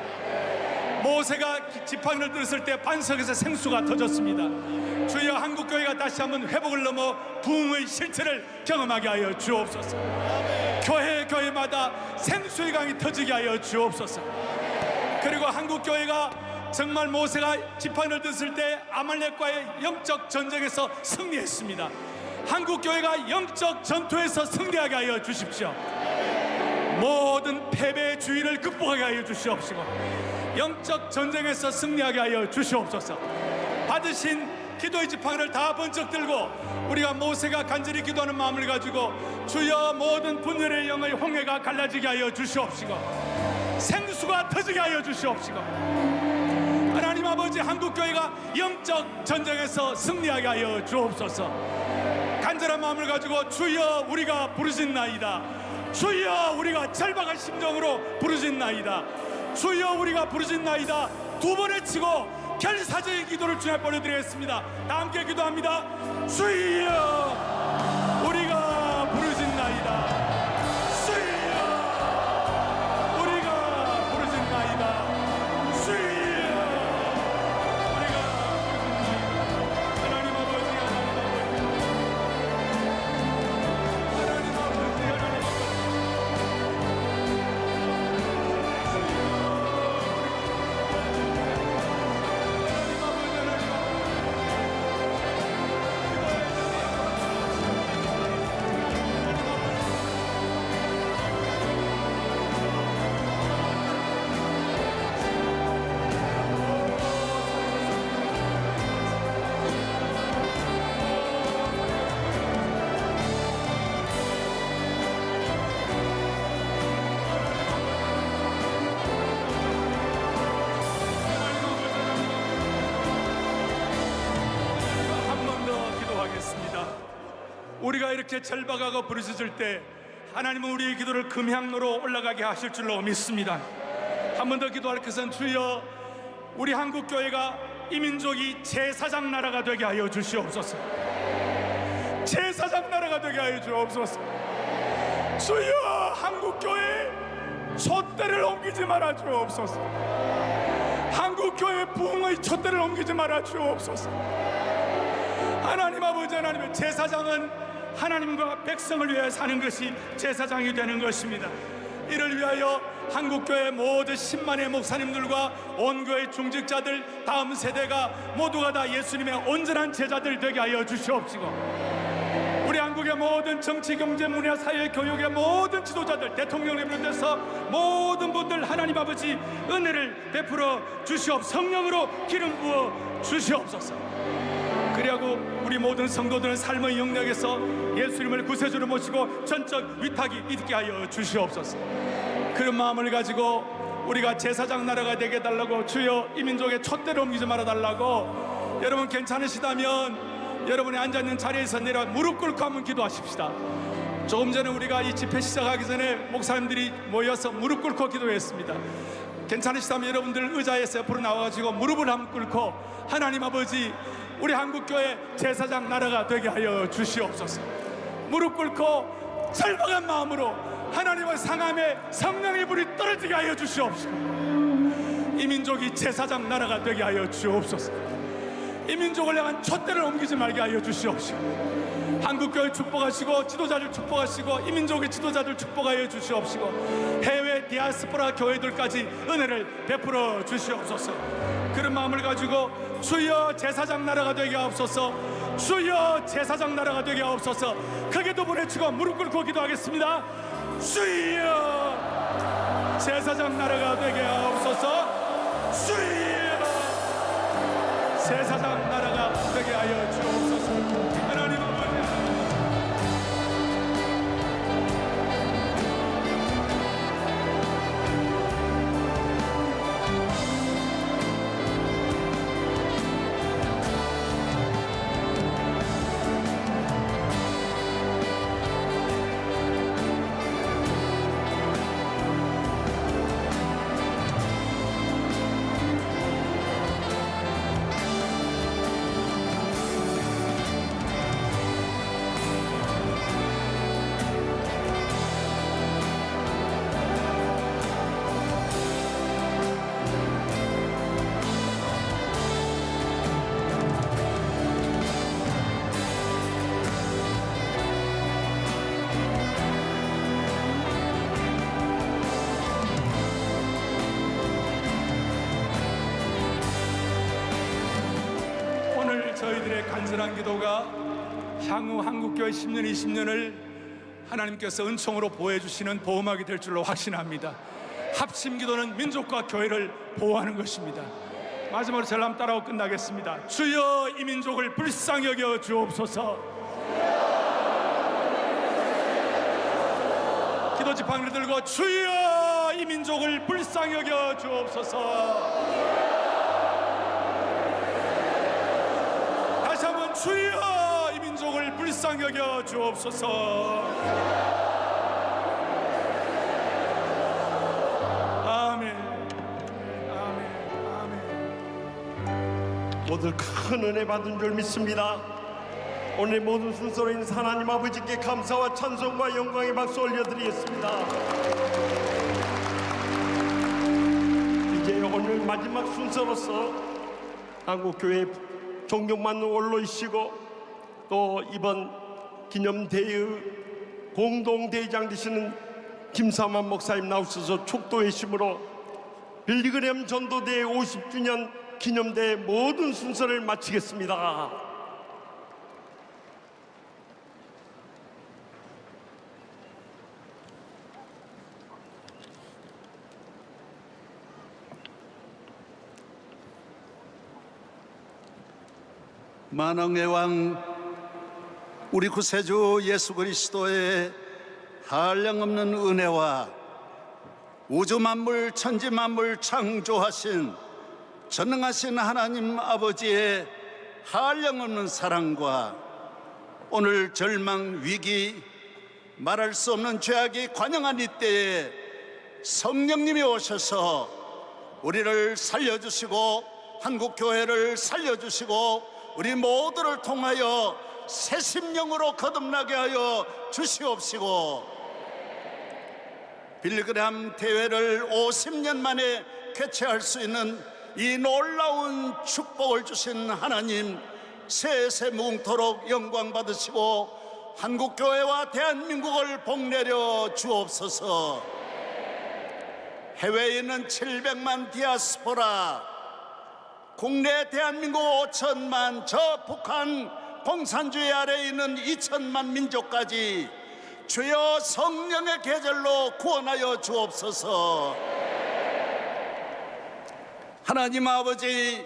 모세가 지팡이를 들었을 때 반석에서 생수가 터졌습니다. 주여, 한국교회가 다시 한번 회복을 넘어 부흥의 실체를 경험하게 하여 주옵소서. 교회마다 생수의 강이 터지게 하여 주옵소서. 그리고 한국교회가 정말 모세가 지팡이를 들었을 때 아말렉과의 영적 전쟁에서 승리했습니다. 한국교회가 영적 전투에서 승리하게 하여 주십시오. 모든 패배의 주의를 극복하게 하여 주시옵시고 영적 전쟁에서 승리하게 하여 주시옵소서. 받으신 기도의 지팡이를 다 번쩍 들고 우리가 모세가 간절히 기도하는 마음을 가지고 주여 모든 분열의 영의 홍해가 갈라지게 하여 주시옵시고 생수가 터지게 하여 주시옵시고 하나님 아버지 한국교회가 영적 전쟁에서 승리하게 하여 주옵소서. 간절한 마음을 가지고 주여 우리가 부르짖나이다. 주여 우리가 절박한 심정으로 부르짖나이다. 주여 우리가 부르짖나이다. 두 번 외치고 결사적인 기도를 주님 앞에 올려드리겠습니다. 다 함께 기도합니다. 주여 우리가 부르짖나이다. 주여 우리가 부르짖나이다. 주여 우리가 부르짖나이다. 하나님 아버지 하나님 아버지 우리가 이렇게 절박하고 부르짖을 때 하나님은 우리의 기도를 금향로로 올라가게 하실 줄로 믿습니다. 한 번 더 기도할 것은 주여 우리 한국교회가 이 민족이 제사장 나라가 되게 하여 주시옵소서. 제사장 나라가 되게 하여 주옵소서. 주여 한국교회 촛대를 옮기지 말아 주옵소서. 한국교회 부흥의 촛대를 옮기지 말아 주옵소서. 하나님 아버지 하나님의 제사장은 하나님과 백성을 위해 사는 것이 제사장이 되는 것입니다. 이를 위하여 한국교회 모든 10만의 목사님들과 온 교회 중직자들 다음 세대가 모두가 다 예수님의 온전한 제자들 되게 하여 주시옵시고 우리 한국의 모든 정치, 경제, 문화, 사회, 교육의 모든 지도자들 대통령을 비롯해서 모든 분들 하나님 아버지 은혜를 베풀어 주시옵소서. 성령으로 기름 부어 주시옵소서. 그리하고 우리 모든 성도들은 삶의 영역에서 예수님을 구세주로 모시고 전적 위탁이 있게 하여 주시옵소서. 그런 마음을 가지고 우리가 제사장 나라가 되게 해달라고 주여 이 민족의 촛대를 옮기지 말아달라고 여러분 괜찮으시다면 여러분이 앉아있는 자리에서 내려 무릎 꿇고 한번 기도하십시다. 조금 전에 우리가 이 집회 시작하기 전에 목사님들이 모여서 무릎 꿇고 기도했습니다. 괜찮으시다면 여러분들 의자에서 옆으로 나와가지고 무릎을 한번 꿇고 하나님 아버지 우리 한국교회 제사장 나라가 되게 하여 주시옵소서. 무릎 꿇고 절박한 마음으로 하나님의 상함에 성령의 불이 떨어지게 하여 주시옵소서. 이 민족이 제사장 나라가 되게 하여 주옵소서. 이 민족을 향한 촛대를 옮기지 말게 하여 주시옵시고 한국교회 축복하시고 지도자들 축복하시고 이 민족의 지도자들 축복하여 주시옵시고 해외 디아스포라 교회들까지 은혜를 베풀어 주시옵소서. 그런 마음을 가지고 주여 제사장 나라가 되게 하옵소서. 주여 제사장 나라가 되게 하옵소서. 크게도 부르짖고 무릎 꿇고 기도하겠습니다. 주여 제사장 나라가 되게 하옵소서. 주여 제사장 나라가 되게 하여 주옵소서. 하나님 아버지 간절한 기도가 향후 한국교회 10년, 20년을 하나님께서 은총으로 보호해주시는 보호막이 될 줄로 확신합니다. 합심 기도는 민족과 교회를 보호하는 것입니다. 마지막으로 제가 한번 따라하고 끝나겠습니다. 주여 이 민족을 불쌍히 여겨 주옵소서. 기도 지팡이를 들고 주여 이 민족을 불쌍히 여겨 주옵소서. 다시 한번 주여 이 민족을 불쌍히 여겨 주옵소서. 아멘. 아멘. 아멘. 모두 큰 은혜 받은 줄 믿습니다. 오늘 모든 순서로 있는 하나님 아버지께 감사와 찬송과 영광의 박수 올려드리겠습니다. 이제 오늘 마지막 순서로서 한국교회 존경받는 원로이시고 또 이번 기념대회의 공동대회장 되시는 김삼환 목사님 나오셔서 축도의 심으로 빌리그램 전도대회 50주년 기념대회 모든 순서를 마치겠습니다. 만왕의 왕 우리 구세주 예수 그리스도의 한량없는 은혜와 우주 만물 천지 만물 창조하신 전능하신 하나님 아버지의 한량없는 사랑과 오늘 절망 위기 말할 수 없는 죄악이 관영한 이때에 성령님이 오셔서 우리를 살려주시고 한국교회를 살려주시고 우리 모두를 통하여 새 심령으로 거듭나게 하여 주시옵시고 빌리그램 대회를 50년 만에 개최할 수 있는 이 놀라운 축복을 주신 하나님 세세 무궁토록 영광 받으시고 한국교회와 대한민국을 복내려 주옵소서. 해외에 있는 700만 디아스포라, 국내 대한민국 5천만, 저 북한 공산주의 아래에 있는 2천만 민족까지 주여 성령의 계절로 구원하여 주옵소서. 하나님 아버지,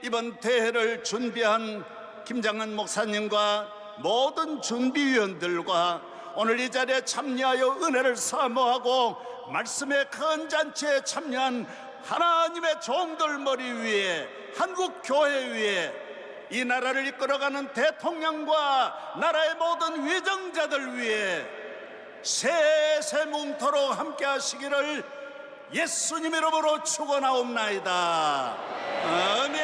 이번 대회를 준비한 김장한 목사님과 모든 준비위원들과 오늘 이 자리에 참여하여 은혜를 사모하고 말씀의 큰 잔치에 참여한 하나님의 종들 머리 위에 한국 교회 위에 이 나라를 이끌어가는 대통령과 나라의 모든 위정자들 위에 세세 뭉토록 함께 하시기를 예수님 이름으로 축원하옵나이다. 아멘.